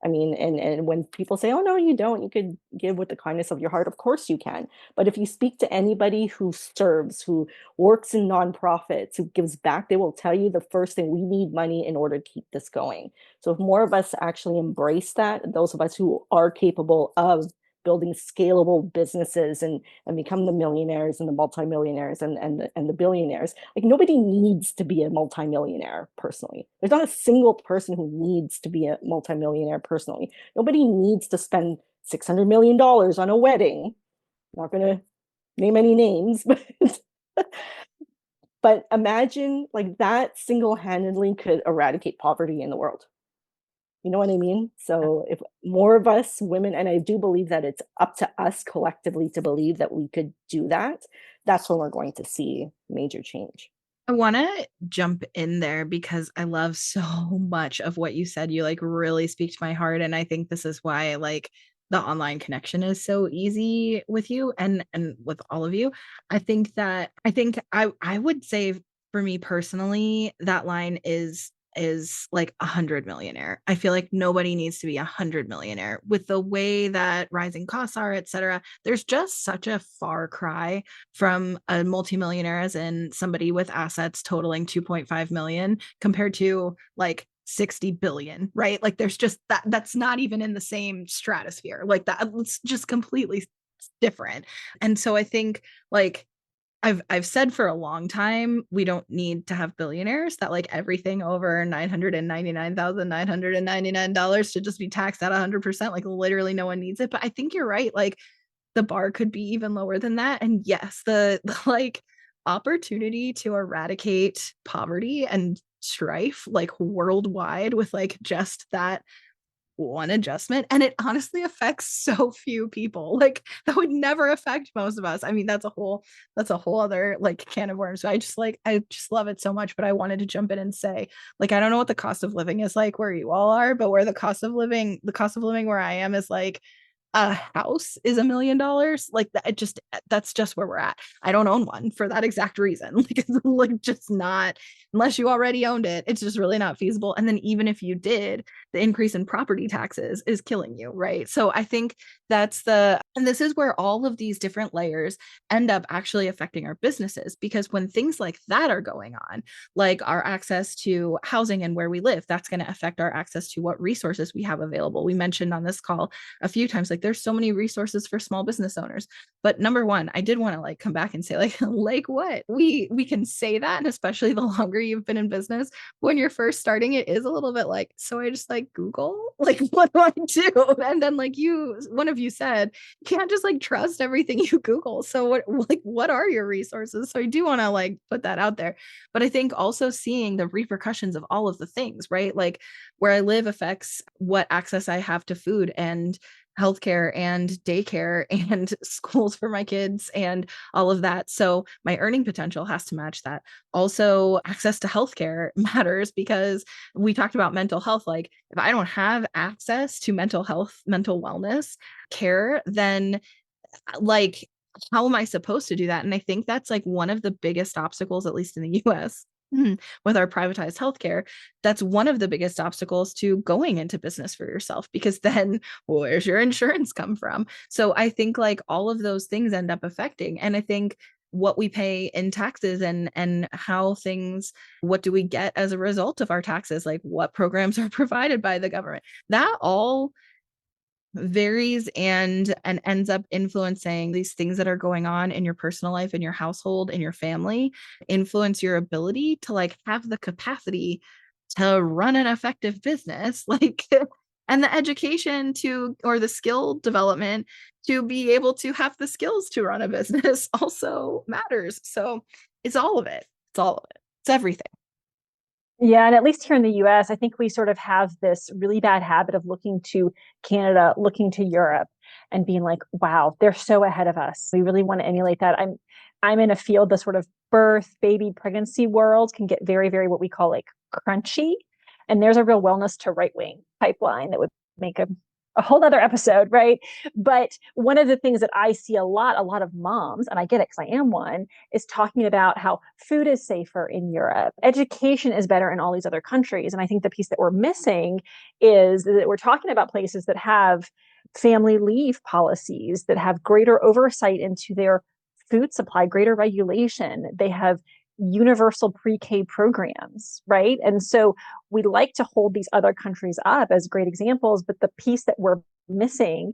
I mean, and when people say, oh, no, you don't, you could give with the kindness of your heart. Of course you can. But if you speak to anybody who serves, who works in nonprofits, who gives back, they will tell you the first thing, we need money in order to keep this going. So if more of us actually embrace that, those of us who are capable of building scalable businesses and become the millionaires and the multimillionaires and the billionaires. Like nobody needs to be a multimillionaire personally. There's not a single person who needs to be a multimillionaire personally. Nobody needs to spend $600 million on a wedding. I'm not going to name any names, but imagine like that single-handedly could eradicate poverty in the world. You know what I mean? So if more of us women, and I do believe that it's up to us collectively to believe that we could do that, that's when we're going to see major change. I want to jump in there because I love so much of what you said. You like really speak to my heart. And I think this is why like the online connection is so easy with you and with all of you. I think I would say for me personally, that line is like 100 millionaire. I feel like nobody needs to be 100 millionaire with the way that rising costs are, etc. There's just such a far cry from a multimillionaire as in somebody with assets totaling 2.5 million compared to like 60 billion, right? Like there's just that's not even in the same stratosphere. Like that's just completely different. And so I think like I've said for a long time, we don't need to have billionaires, that like everything over $999,999 should just be taxed at 100%. Like literally no one needs it. But I think you're right. Like the bar could be even lower than that. And yes, the like opportunity to eradicate poverty and strife like worldwide with like just that one adjustment, and it honestly affects so few people. Like that would never affect most of us. I mean, that's a whole other like can of worms. So I just love it so much. But I wanted to jump in and say, like, I don't know what the cost of living is like where you all are, but where the cost of living where I am is like a house is $1 million. Like that's just where we're at. I don't own one for that exact reason. Like it's like just not, unless you already owned it, it's just really not feasible. And then even if you did, the increase in property taxes is killing you, right? So I think and this is where all of these different layers end up actually affecting our businesses, because when things like that are going on, like our access to housing and where we live, that's going to affect our access to what resources we have available. We mentioned on this call a few times, like Like there's so many resources for small business owners. But number one, I did want to like come back and say like what? We can say that, and especially the longer you've been in business, when you're first starting, it is a little bit like, so I just like Google, like what do I do? And then like one of you said, you can't just like trust everything you Google. So what are your resources? So I do want to like put that out there. But I think also seeing the repercussions of all of the things, right? Like where I live affects what access I have to food and healthcare and daycare and schools for my kids and all of that. So my earning potential has to match that. Also, access to healthcare matters because we talked about mental health. Like if I don't have access to mental health, mental wellness care, then like how am I supposed to do that? And I think that's like one of the biggest obstacles, at least in the US, with our privatized healthcare. That's one of the biggest obstacles to going into business for yourself, because then where's your insurance come from? So I think like all of those things end up affecting. And I think what we pay in taxes and how things, what do we get as a result of our taxes? Like what programs are provided by the government? That all varies and ends up influencing these things that are going on in your personal life, in your household, in your family, influence your ability to like have the capacity to run an effective business, like and the education to, or the skill development to be able to have the skills to run a business also matters. So it's all of it. It's all of it. It's everything. Yeah, and at least here in the US, I think we sort of have this really bad habit of looking to Canada, looking to Europe, and being like, wow, they're so ahead of us. We really want to emulate that. I'm in a field, the sort of birth, baby, pregnancy world can get very, very what we call like crunchy. And there's a real wellness to right wing pipeline that would make a whole other episode, right? But one of the things that I see a lot of moms, and I get it because I am one, is talking about how food is safer in Europe, education is better in all these other countries. And I think the piece that we're missing is that we're talking about places that have family leave policies, that have greater oversight into their food supply, greater regulation. They have universal pre-K programs, right? And so we like to hold these other countries up as great examples, but the piece that we're missing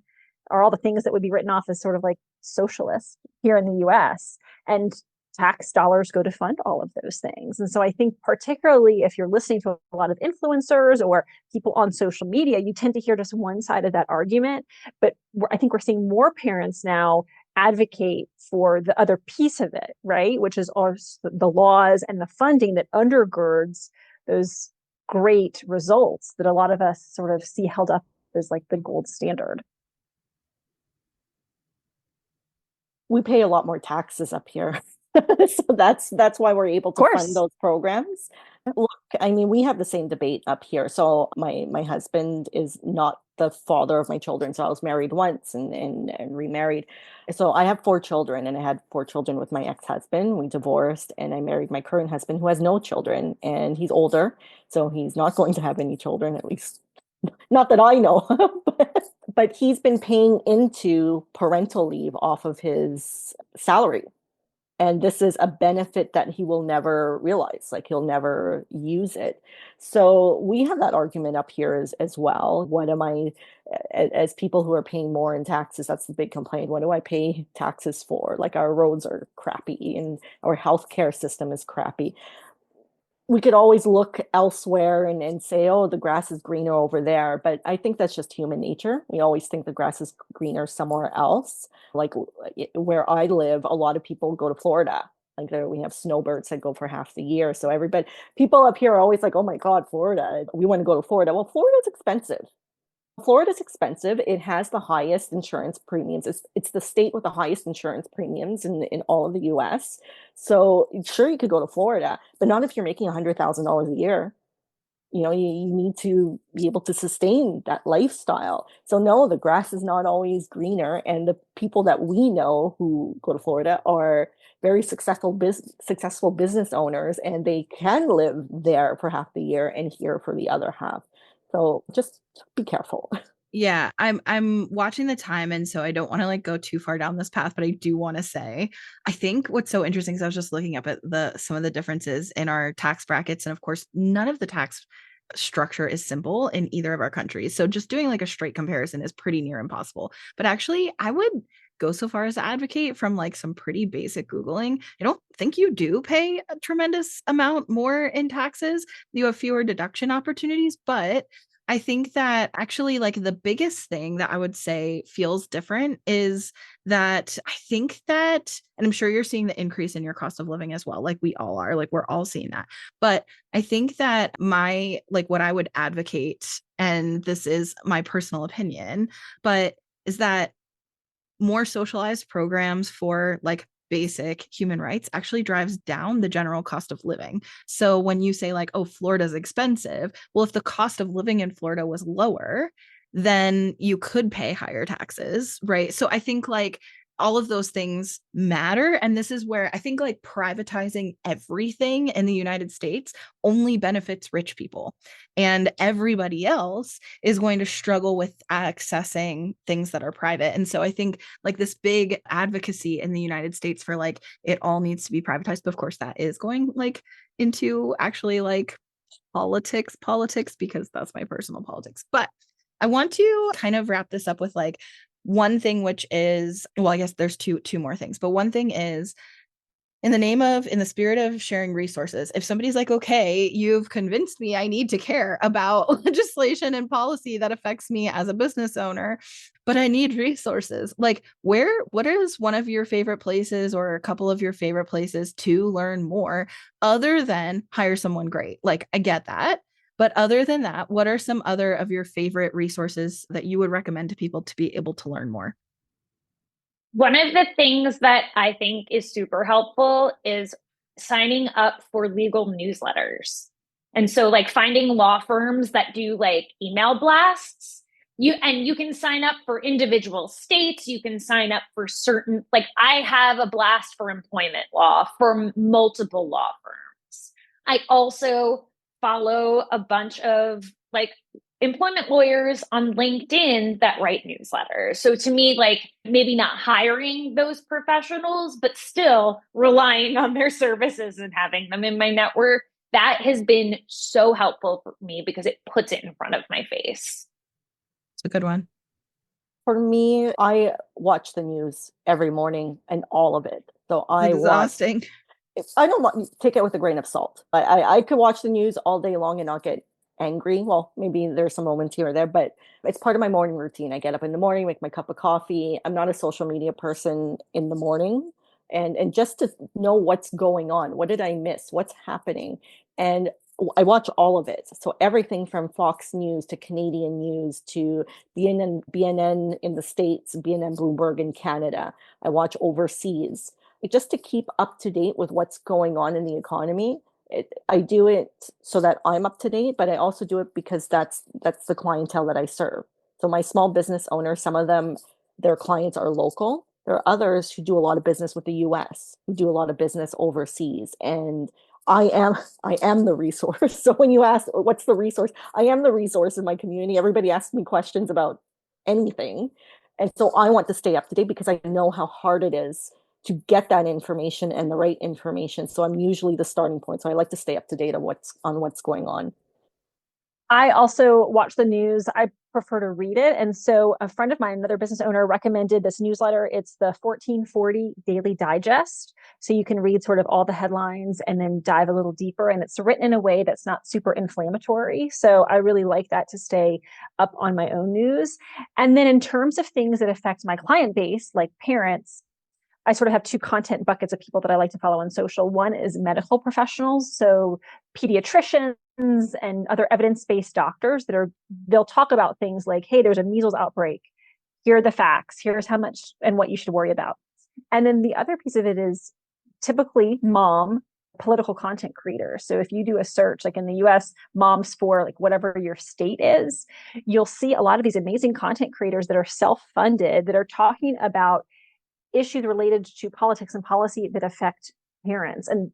are all the things that would be written off as sort of like socialist here in the US. And tax dollars go to fund all of those things. And so I think particularly if you're listening to a lot of influencers or people on social media, you tend to hear just one side of that argument. But I think we're seeing more parents now advocate for the other piece of it, right? Which is also the laws and the funding that undergirds those great results that a lot of us sort of see held up as like the gold standard. We pay a lot more taxes up here. So that's why we're able to fund those programs. Look, I mean, we have the same debate up here. So my husband is not the father of my children. So I was married once and remarried. So I have 4 children, and I had 4 children with my ex-husband. We divorced, and I married my current husband, who has no children, and he's older, so he's not going to have any children, at least not that I know. But he's been paying into parental leave off of his salary. And this is a benefit that he will never realize, like he'll never use it. So we have that argument up here as well. What am I, as people who are paying more in taxes, that's the big complaint. What do I pay taxes for? Like our roads are crappy and our healthcare system is crappy. We could always look elsewhere and say, oh, the grass is greener over there. But I think that's just human nature. We always think the grass is greener somewhere else. Like where I live, a lot of people go to Florida. Like we have snowbirds that go for half the year. So people up here are always like, oh my God, Florida, we want to go to Florida. Well, Florida's expensive. Florida's expensive. It has the highest insurance premiums. It's the state with the highest insurance premiums in all of the US. So sure, you could go to Florida, but not if you're making $100,000 a year. You know, you need to be able to sustain that lifestyle. So no, the grass is not always greener. And the people that we know who go to Florida are very successful business owners, and they can live there for half the year and here for the other half. So just be careful. Yeah, I'm watching the time, and so I don't want to like go too far down this path, but I do want to say, I think what's so interesting is I was just looking up at some of the differences in our tax brackets, and of course, none of the tax structure is simple in either of our countries. So just doing like a straight comparison is pretty near impossible. But actually, I would go so far as to advocate from like some pretty basic Googling. I don't think you do pay a tremendous amount more in taxes. You have fewer deduction opportunities, but I think that actually, like, the biggest thing that I would say feels different is that I think that, and I'm sure you're seeing the increase in your cost of living as well. Like, we all are, like, we're all seeing that. But I think that what I would advocate, and this is my personal opinion, but is that more socialized programs for like basic human rights actually drives down the general cost of living. So when you say like, oh, Florida's expensive, well, if the cost of living in Florida was lower, then you could pay higher taxes, right? So I think like all of those things matter. And this is where I think like privatizing everything in the United States only benefits rich people. And everybody else is going to struggle with accessing things that are private. And so I think like this big advocacy in the United States for like it all needs to be privatized. But of course, that is going like into actually like politics, because that's my personal politics. But I want to kind of wrap this up with like one thing, which is, well, I guess there's two more things, but one thing is in the spirit of sharing resources, if somebody's like, okay, you've convinced me I need to care about legislation and policy that affects me as a business owner, but I need resources. Like, what is one of your favorite places or a couple of your favorite places to learn more other than hire someone great? Like, I get that. But other than that, what are some other of your favorite resources that you would recommend to people to be able to learn more? One of the things that I think is super helpful is signing up for legal newsletters. And so like finding law firms that do like email blasts. You can sign up for individual states, you can sign up for certain, like I have a blast for employment law for multiple law firms. I also follow a bunch of like employment lawyers on LinkedIn that write newsletters. So to me, like maybe not hiring those professionals, but still relying on their services and having them in my network, that has been so helpful for me because it puts it in front of my face. It's a good one. For me, I watch the news every morning and all of it. So Exhausting. I don't want take it with a grain of salt. I could watch the news all day long and not get angry. Well, maybe there's some moments here or there, but it's part of my morning routine. I get up in the morning, make my cup of coffee. I'm not a social media person in the morning. And just to know what's going on, what did I miss? What's happening? And I watch all of it. So everything from Fox News to Canadian news to BNN in the States, BNN Bloomberg in Canada. I watch overseas just to keep up to date with what's going on in the economy. I do it so that I'm up to date, but I also do it because that's the clientele that I serve. So my small business owners, some of them, their clients are local. There are others who do a lot of business with the US, who do a lot of business overseas. And I am the resource. So when you ask what's the resource, I am the resource in my community. Everybody asks me questions about anything. And so I want to stay up to date because I know how hard it is to get that information and the right information. So I'm usually the starting point. So I like to stay up to date on what's going on. I also watch the news. I prefer to read it. And so a friend of mine, another business owner, recommended this newsletter. It's the 1440 Daily Digest. So you can read sort of all the headlines and then dive a little deeper. And it's written in a way that's not super inflammatory. So I really like that to stay up on my own news. And then in terms of things that affect my client base, like parents, I sort of have two content buckets of people that I like to follow on social. One is medical professionals, so pediatricians and other evidence-based doctors they'll talk about things like, hey, there's a measles outbreak. Here are the facts. Here's how much and what you should worry about. And then the other piece of it is typically mom political content creators. So if you do a search, like in the US, moms for like whatever your state is, you'll see a lot of these amazing content creators that are self-funded that are talking about issues related to politics and policy that affect parents and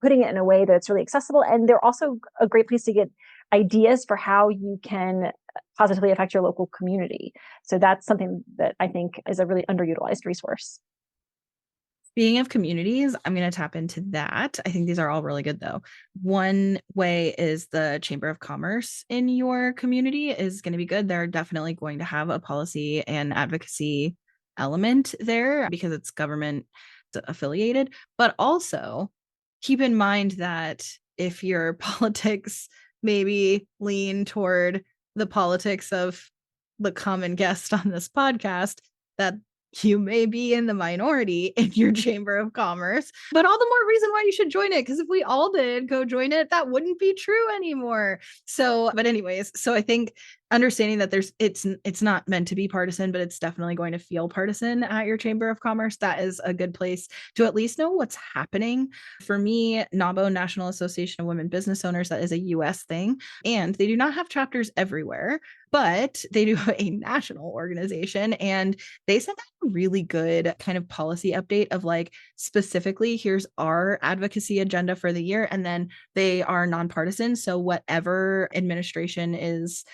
putting it in a way that's really accessible. And they're also a great place to get ideas for how you can positively affect your local community. So that's something that I think is a really underutilized resource. Being of communities, I'm going to tap into that. I think these are all really good, though. One way is the Chamber of Commerce in your community is going to be good. They're definitely going to have a policy and advocacy element there because it's government affiliated. But also keep in mind that if your politics maybe lean toward the politics of the common guest on this podcast, that you may be in the minority in your Chamber of Commerce, but all the more reason why you should join it. Because if we all did go join it, that wouldn't be true anymore. So, but anyways, so I think understanding that it's not meant to be partisan, but it's definitely going to feel partisan at your Chamber of Commerce. That is a good place to at least know what's happening. For me, NABO, National Association of Women Business Owners, that is a US thing, and they do not have chapters everywhere, but they do have a national organization, and they sent out a really good kind of policy update of like specifically here's our advocacy agenda for the year, and then they are nonpartisan, so whatever administration is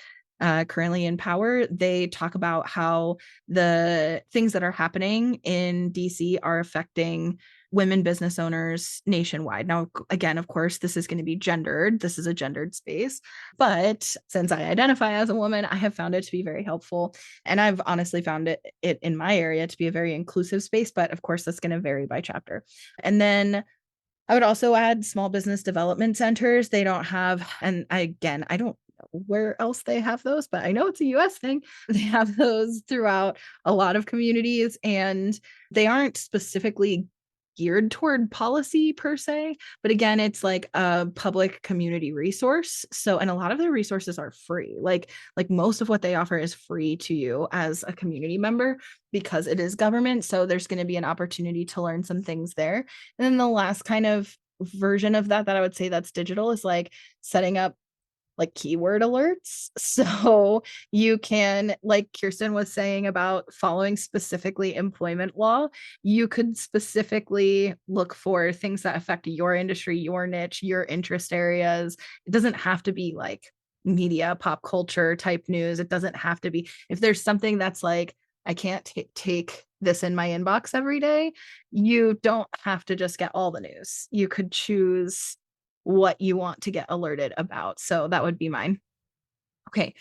currently in power, they talk about how the things that are happening in DC are affecting women business owners nationwide. Now, again, of course, this is going to be gendered. This is a gendered space. But since I identify as a woman, I have found it to be very helpful. And I've honestly found it in my area to be a very inclusive space. But of course, that's going to vary by chapter. And then I would also add small business development centers. They don't have, and I don't know where else they have those, but I know it's a US thing. They have those throughout a lot of communities, and they aren't specifically geared toward policy per se, but again, it's like a public community resource. So, and a lot of their resources are free. Like most of what they offer is free to you as a community member because it is government. So there's going to be an opportunity to learn some things there. And then the last kind of version of that I would say that's digital is like setting up like keyword alerts. So you can, like Kirsten was saying about following specifically employment law, you could specifically look for things that affect your industry, your niche, your interest areas. It doesn't have to be like media, pop culture type news. It doesn't have to be, if there's something that's like, I can't take this in my inbox every day, you don't have to just get all the news. You could choose what you want to get alerted about. So that would be mine. Okay.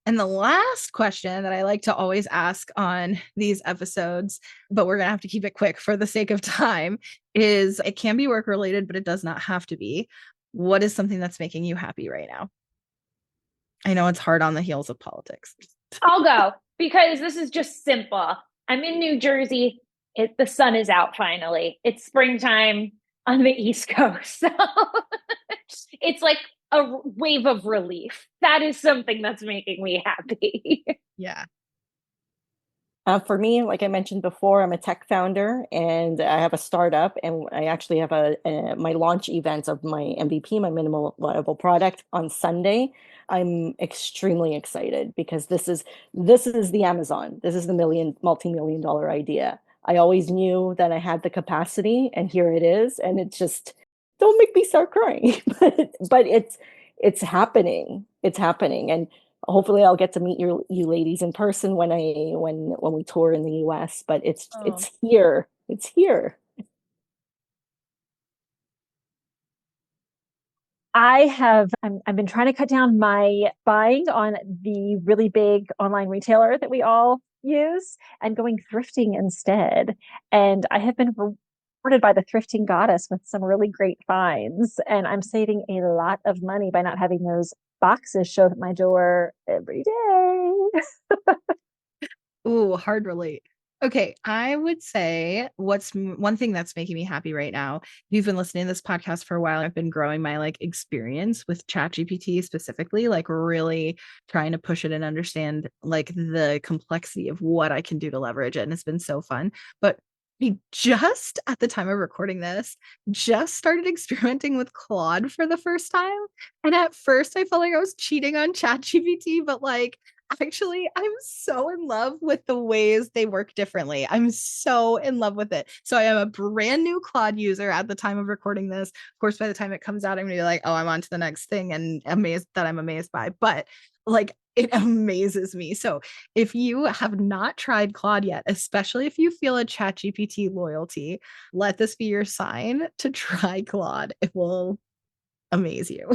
And the last question that I like to always ask on these episodes, but we're going to have to keep it quick for the sake of time, is it can be work related, but it does not have to be. What is something that's making you happy right now? I know it's hard on the heels of politics. I'll go because this is just simple. I'm in New Jersey. The sun is out finally. It's springtime on the East Coast. So it's like a wave of relief. That is something that's making me happy. Yeah. For me, like I mentioned before, I'm a tech founder and I have a startup, and I actually have my launch event of my MVP, my minimal viable product, on Sunday. I'm extremely excited because this is the Amazon. This is the multi-million dollar idea. I always knew that I had the capacity, and here it is. And it's just, don't make me start crying, but it's happening. It's happening, and hopefully I'll get to meet you ladies in person when we tour in the US. But it's here. It's here. I've been trying to cut down my buying on the really big online retailer that we all use and going thrifting instead. And I have been rewarded by the thrifting goddess with some really great finds. And I'm saving a lot of money by not having those boxes show up at my door every day. Ooh, hard relate. Okay, I would say what's one thing that's making me happy right now. If you've been listening to this podcast for a while, I've been growing my like experience with ChatGPT specifically, like really trying to push it and understand like the complexity of what I can do to leverage it. And it's been so fun. But we just at the time of recording this, just started experimenting with Claude for the first time. And at first I felt like I was cheating on ChatGPT, but like Actually, I'm so in love with the ways they work differently. I'm so in love with it. So I am a brand new Claude user at the time of recording this. Of course, by the time it comes out, I'm gonna be like, oh, I'm on to the next thing and amazed that I'm amazed by. But like, it amazes me. So if you have not tried Claude yet, especially if you feel a ChatGPT loyalty, let this be your sign to try Claude. It will amaze you.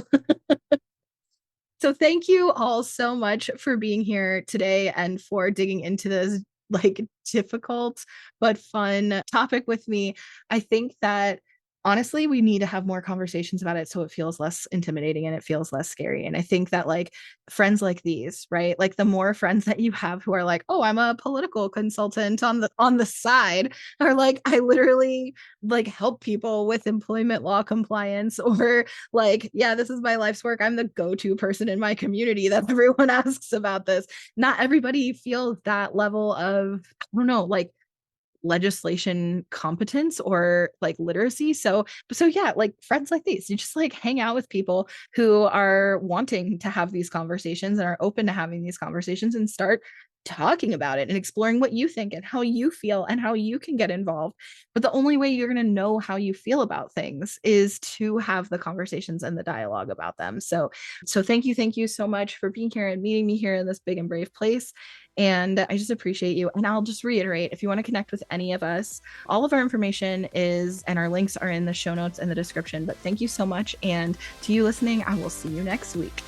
So thank you all so much for being here today and for digging into this like difficult but fun topic with me. I think that honestly, we need to have more conversations about it so it feels less intimidating and it feels less scary. And I think that like friends like these, right? Like the more friends that you have who are like, "Oh, I'm a political consultant on the side," or like I literally like help people with employment law compliance, or like, yeah, this is my life's work. I'm the go-to person in my community that everyone asks about this. Not everybody feels that level of, I don't know, like legislation competence or like literacy. So yeah, like friends like these, you just like hang out with people who are wanting to have these conversations and are open to having these conversations and start talking about it and exploring what you think and how you feel and how you can get involved. But the only way you're going to know how you feel about things is to have the conversations and the dialogue about them. So thank you so much for being here and meeting me here in this big and brave place. And I just appreciate you. And I'll just reiterate, if you want to connect with any of us, all of our information is, and our links are in the show notes and the description. But thank you so much. And to you listening, I will see you next week.